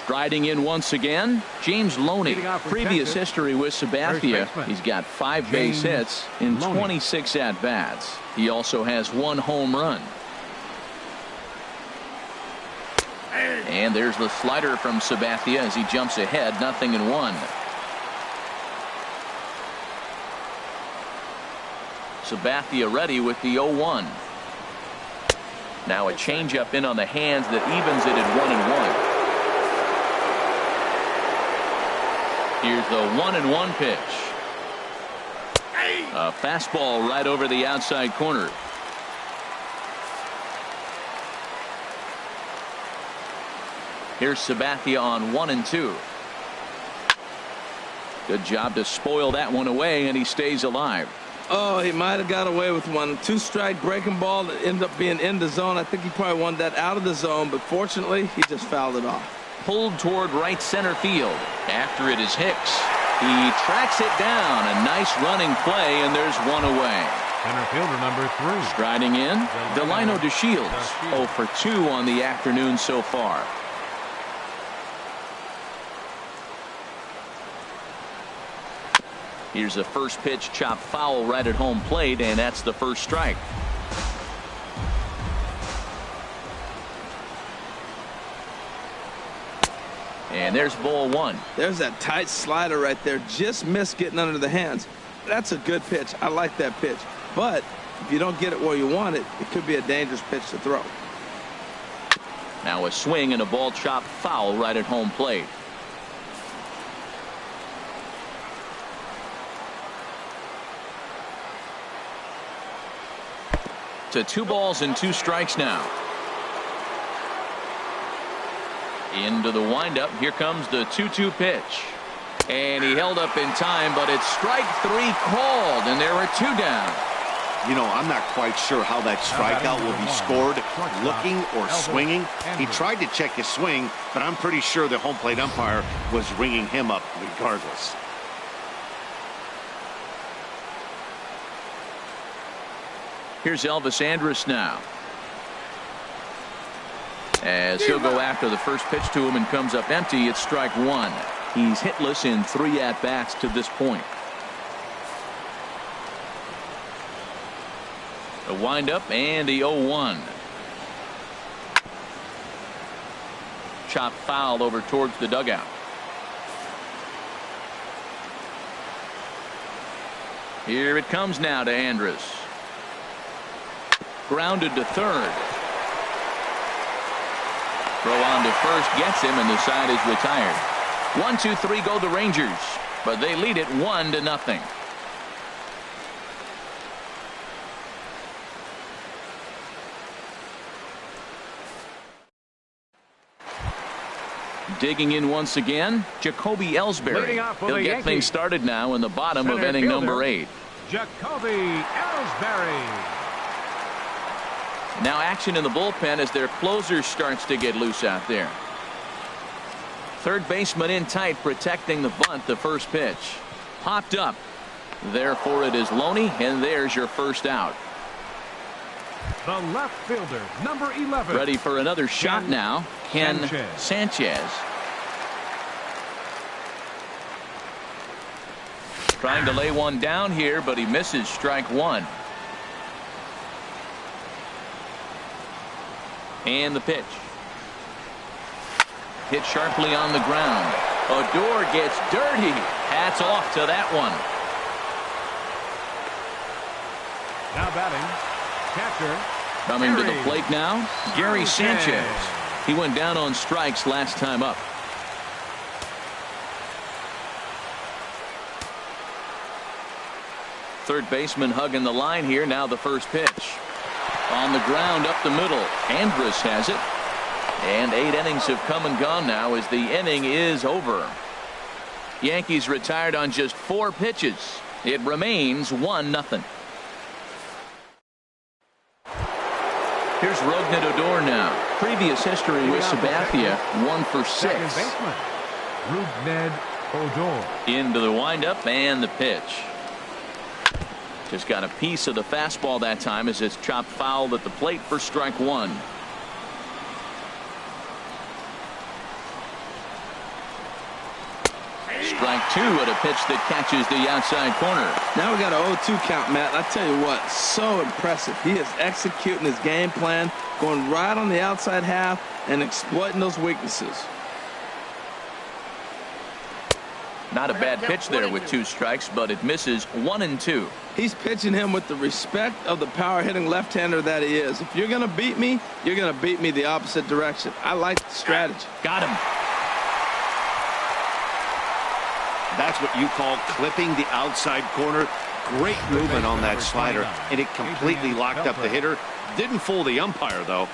Striding in once again, James Loney. Previous history with Sabathia. He's got 5 base hits in 26 at-bats. He also has 1 home run. And there's the slider from Sabathia as he jumps ahead, 0-1. Sabathia ready with the 0-1. Now a changeup in on the hands that evens it at 1-1. Here's the 1-1 pitch. A fastball right over the outside corner. Here's Sabathia on 1-2. Good job to spoil that one away, and he stays alive. Oh, he might have got away with one. 2-strike breaking ball that ended up being in the zone. I think he probably wanted that out of the zone, but fortunately, he just fouled it off. Pulled toward right center field. After it is Hicks. He tracks it down. A nice running play, and there's 1 away. Center fielder number 3. Striding in, Delino DeShields. 0 for 2 on the afternoon so far. Here's a first pitch chop foul right at home plate, and that's the first strike. And there's ball 1. There's that tight slider right there. Just missed getting under the hands. That's a good pitch. I like that pitch. But if you don't get it where you want it, it could be a dangerous pitch to throw. Now a swing and a ball chop foul right at home plate. To 2 balls and 2 strikes now. Into the windup. Here comes the 2-2 pitch. And he held up in time, but it's strike 3 called, and there are 2 down. You know, I'm not quite sure how that strikeout will be scored, looking or swinging. He tried to check his swing, but I'm pretty sure the home plate umpire was ringing him up regardless. Here's Elvis Andrus now, as he'll go after the first pitch to him and comes up empty. It's strike 1. He's hitless in 3 at-bats to this point. The windup and the 0-1. Chop foul over towards the dugout. Here it comes now to Andrus. Grounded to third. Throw on to first gets him, and the side is retired. 1, 2, 3 go the Rangers, but they lead it 1-0. Digging in once again, Jacoby Ellsbury. He'll get things started now in the bottom of inning number 8. Jacoby Ellsbury. Now action in the bullpen as their closer starts to get loose out there. Third baseman in tight, protecting the bunt. The first pitch popped up. Therefore it is Loney, and there's your first out. The left fielder, number 11. Ready for another shot now, Ken Sanchez. Trying to lay one down here, but he misses strike one. And the pitch. Hit sharply on the ground. Odor gets dirty. Hats off to that one. Now batting, catcher. Coming to the plate now, Gary Sanchez. He went down on strikes last time up. Third baseman hugging the line here. Now the first pitch. On the ground up the middle. Andrus has it. And 8 innings have come and gone now as the inning is over. Yankees retired on just 4 pitches. It remains 1-0. Here's Rougned Odor now. Previous history with Sabathia, 1 for 6. Second baseman, Rougned Odor. Into the windup and the pitch. Just got a piece of the fastball that time as it's chopped foul at the plate for strike one. Strike two at a pitch that catches the outside corner. Now we got an 0-2 count, Matt. I tell you what, so impressive. He is executing his game plan, going right on the outside half and exploiting those weaknesses. Not a bad pitch there with 2 strikes, but it misses 1-2. He's pitching him with the respect of the power-hitting left-hander that he is. If you're going to beat me, you're going to beat me the opposite direction. I like the strategy. Got him. That's what you call clipping the outside corner. Great movement on that slider, and it completely locked up the hitter. Didn't fool the umpire, though.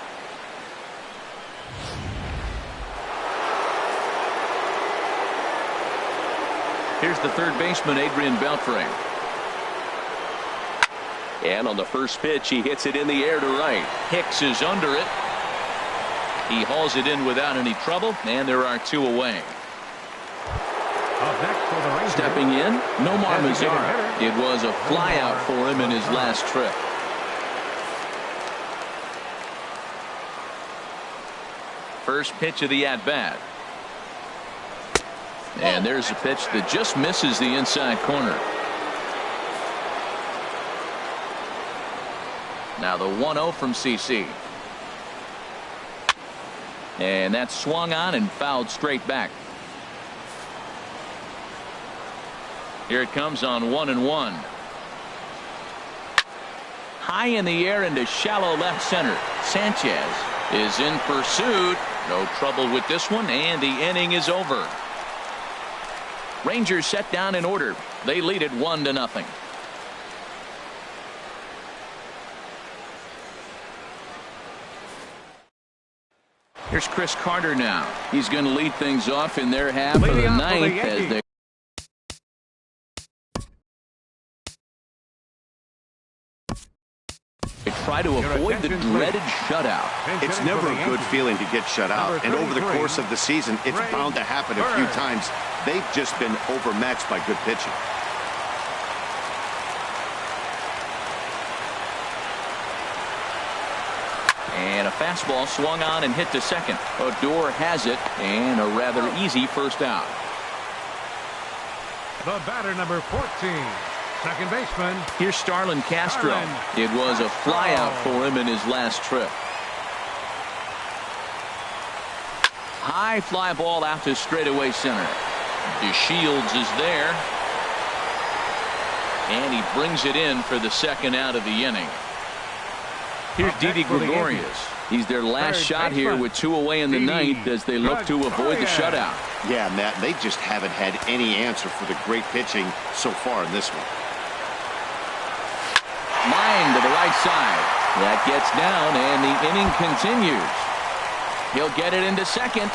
Here's the third baseman, Adrian Beltre. And on the first pitch, he hits it in the air to right. Hicks is under it. He hauls it in without any trouble, and there are 2 away. Stepping in, Nomar Mazara. It was a flyout for him in his last trip. First pitch of the at-bat. And there's a pitch that just misses the inside corner. Now the 1-0 from CC. And that's swung on and fouled straight back. Here it comes on 1-1. High in the air into shallow left center. Sanchez is in pursuit. No trouble with this one, and the inning is over. Rangers set down in order. They lead it 1-0. Here's Chris Carter now. He's going to lead things off in their half of the ninth as they try to avoid the dreaded shutout. It's never a good feeling to get shut out, and over the course of the season, it's bound to happen a few times. They've just been overmatched by good pitching. And a fastball swung on and hit to second. Odor has it, and a rather easy first out. The batter, number 14. Second baseman. Here's Starlin Castro. It was a flyout for him in his last trip. High fly ball out to straightaway center. DeShields is there. And he brings it in for the second out of the inning. Here's Didi Gregorius. He's their last shot here with 2 away in the ninth as they look to avoid the shutout. Yeah, Matt, they just haven't had any answer for the great pitching so far in this one. Line to the right side. That gets down, and the inning continues. He'll get it into second.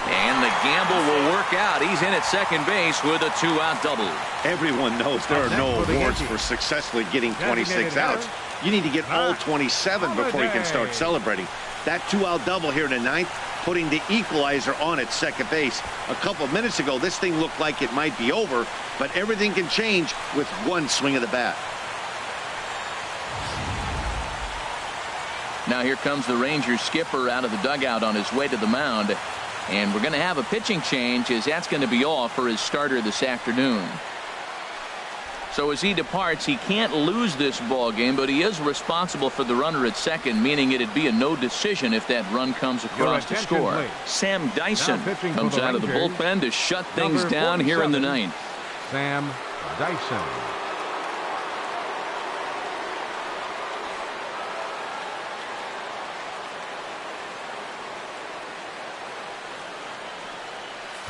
And the gamble will work out. He's in at second base with a 2-out double. Everyone knows there are no awards for successfully getting 26 outs. You need to get all 27 before you can start celebrating. That 2-out double here in the ninth, putting the equalizer on at second base. A couple of minutes ago, this thing looked like it might be over, but everything can change with one swing of the bat. Now here comes the Rangers skipper out of the dugout on his way to the mound. And we're going to have a pitching change as that's going to be all for his starter this afternoon. So as he departs, he can't lose this ball game, but he is responsible for the runner at second, meaning it'd be a no decision if that run comes across to score. Please. Sam Dyson comes the out of the Rangers, bullpen to shut things down here in the ninth. Sam Dyson.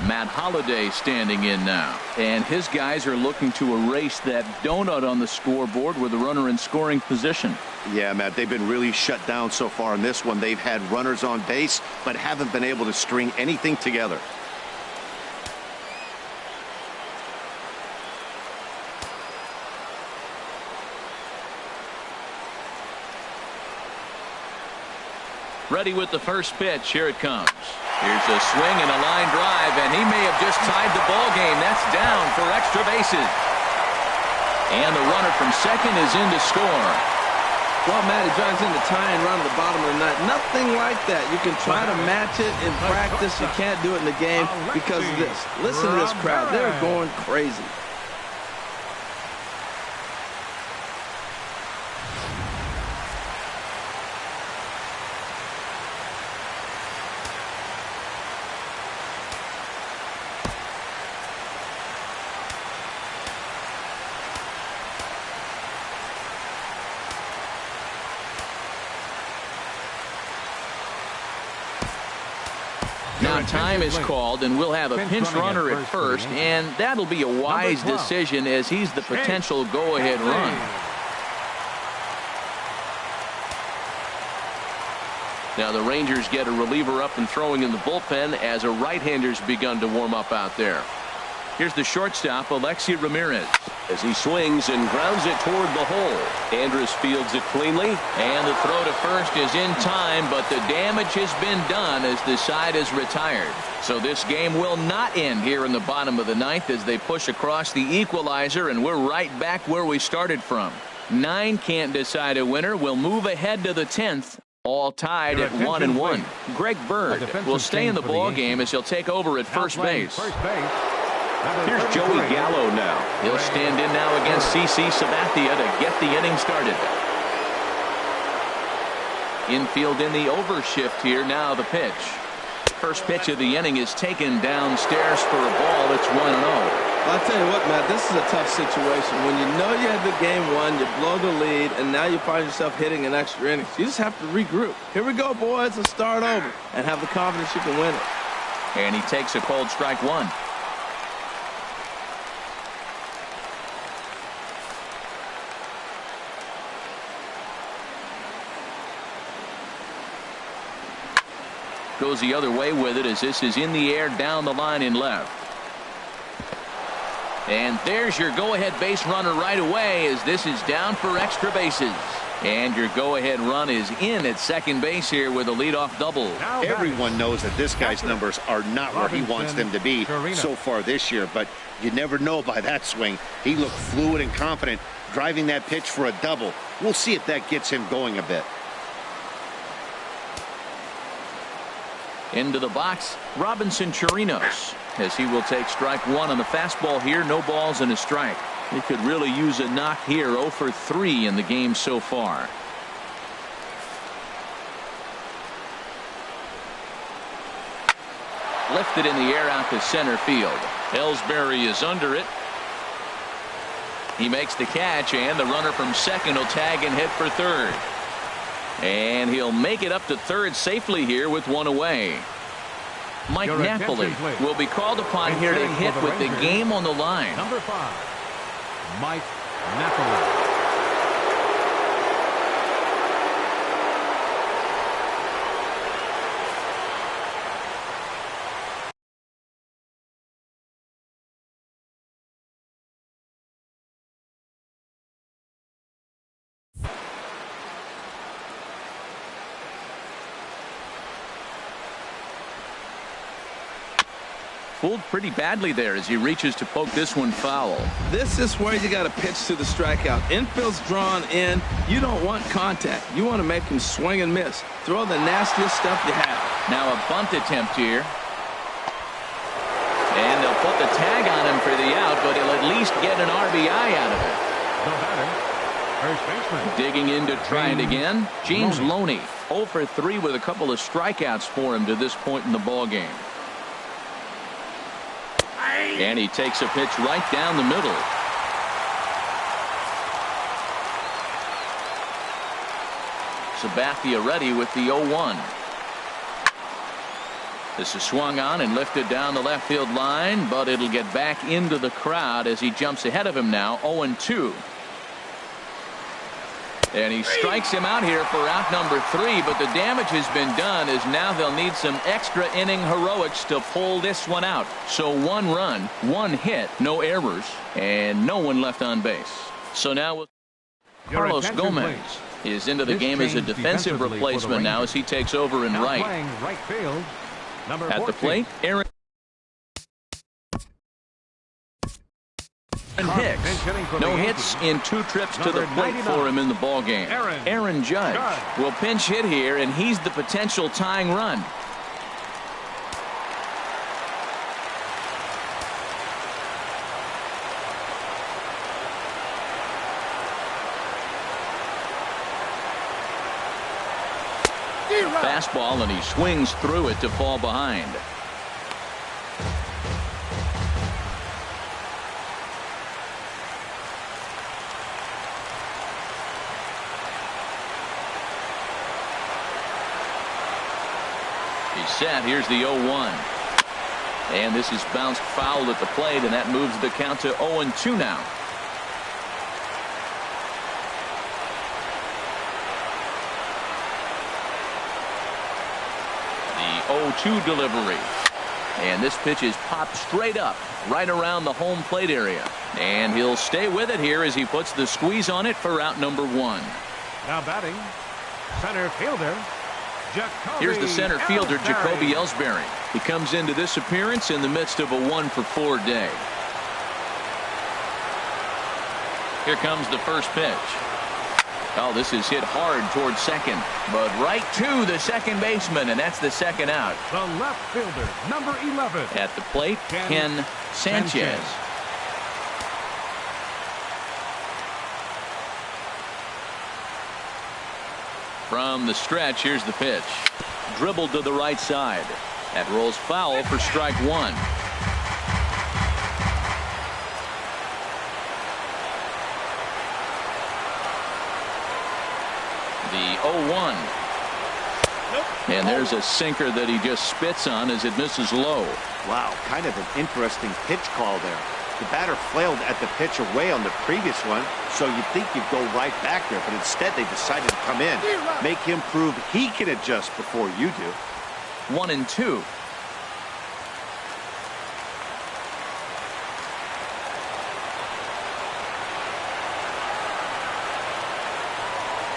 Matt Holliday standing in now, and his guys are looking to erase that donut on the scoreboard with a runner in scoring position. Yeah, Matt, they've been really shut down so far in this one. They've had runners on base, but haven't been able to string anything together. Ready with the first pitch. Here it comes. Here's a swing and a line drive, and he may have just tied the ball game. That's down for extra bases. And the runner from second is in to score. Well, Matt, he drives in the tying run at the bottom of the ninth. Nothing like that. You can try to match it in practice. You can't do it in the game because of this. Listen to this crowd. They're going crazy. Now time is called, and we'll have a pinch runner at first, and that'll be a wise decision as he's the potential go-ahead run. Now the Rangers get a reliever up and throwing in the bullpen as a right-hander's begun to warm up out there. Here's the shortstop, Alexi Ramirez, as he swings and grounds it toward the hole. Andrus fields it cleanly, and the throw to first is in time, but the damage has been done as the side is retired. So this game will not end here in the bottom of the ninth as they push across the equalizer, and we're right back where we started from. 9 can't decide a winner. We'll move ahead to the 10th. All tied at 1-1. Greg Bird will stay in the ball game as he'll take over at first base. Here's Joey Gallo now. He'll stand in now against CC Sabathia to get the inning started. Infield in the overshift here. Now the pitch. First pitch of the inning is taken downstairs for a ball. It's 1-0. I'll tell you what, Matt, this is a tough situation. When you know you had the game won, you blow the lead, and now you find yourself hitting an extra inning. You just have to regroup. Here we go, boys. Let's start over and have the confidence you can win it. And he takes a cold strike one. Goes the other way with it as this is in the air down the line in left. And there's your go-ahead base runner right away as this is down for extra bases. And your go-ahead run is in at second base here with a leadoff double. Everyone knows that this guy's numbers are not where he wants them to be so far this year, but you never know by that swing. He looked fluid and confident, driving that pitch for a double. We'll see if that gets him going a bit. Into the box, Robinson Chirinos, as he will take strike one on the fastball here. No balls and a strike. He could really use a knock here. 0 for 3 in the game so far. Lifted in the air out to center field. Ellsbury is under it. He makes the catch, and the runner from second will tag and hit for third. And he'll make it up to third safely here with one away. Mike Napoli will be called upon here to hit with the game on the line. Number 5, Mike Napoli. Fooled pretty badly there as he reaches to poke this one foul. This is where you got to pitch to the strikeout. Infield's drawn in. You don't want contact. You want to make him swing and miss. Throw the nastiest stuff you have. Now a bunt attempt here. And they'll put the tag on him for the out, but he'll at least get an RBI out of it. The batter, first baseman. Digging in to try it again, James Loney. 0 for 3 with a couple of strikeouts for him to this point in the ball game. And he takes a pitch right down the middle. Sabathia ready with the 0-1. This is swung on and lifted down the left field line, but it'll get back into the crowd as he jumps ahead of him now. 0-2. And he strikes him out here for out number 3, but the damage has been done as now they'll need some extra inning heroics to pull this one out. So 1 run, 1 hit, no errors, and no one left on base. So now Carlos Gomez is into the game as a defensive replacement now as he takes over in right. Playing right field, number At 14. the plate, Aaron Hicks. No hits in 2 trips to the plate for him in the ball game. Aaron Judge will pinch hit here, and he's the potential tying run. Fastball, and he swings through it to fall behind. He's set. Here's the 0-1. And this is bounced foul at the plate, and that moves the count to 0-2 now. The 0-2 delivery. And this pitch is popped straight up right around the home plate area. And he'll stay with it here as he puts the squeeze on it for out number 1. Now batting, center fielder. Here's the center fielder, Jacoby Ellsbury. He comes into this appearance in the midst of a 1 for 4 day. Here comes the first pitch. Oh, this is hit hard towards second, but right to the second baseman, and that's the second out. The left fielder, number 11. At the plate, Ken Sanchez. From the stretch, here's the pitch. Dribbled to the right side. That rolls foul for strike 1. The 0-1. And there's a sinker that he just spits on as it misses low. Wow, kind of an interesting pitch call there. The batter flailed at the pitch away on the previous one, so you'd think you'd go right back there, but instead they decided to come in, make him prove he can adjust before you do. 1-2.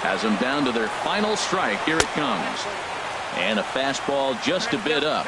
Has them down to their final strike. Here it comes. And a fastball just a bit up.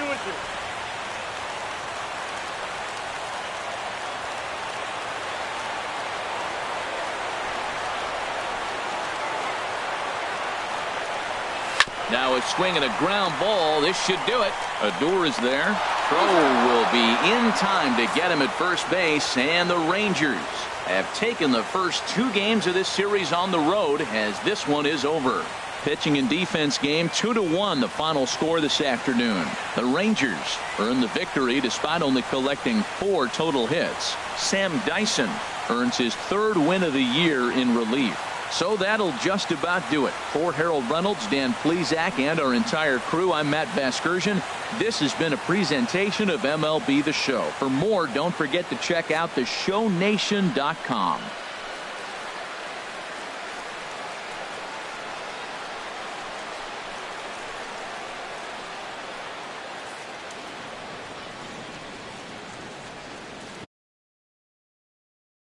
Now it's swinging a ground ball. This should do it. Odor is there. Throw will be in time to get him at first base. And the Rangers have taken the first 2 games of this series on the road as this one is over. Pitching and defense game 2-1 the final score this afternoon. The Rangers earn the victory despite only collecting 4 total hits. Sam Dyson earns his 3rd win of the year in relief. So that'll just about do it. For Harold Reynolds, Dan Plesac, and our entire crew, I'm Matt Vasgersian. This has been a presentation of MLB The Show. For more, don't forget to check out theshownation.com.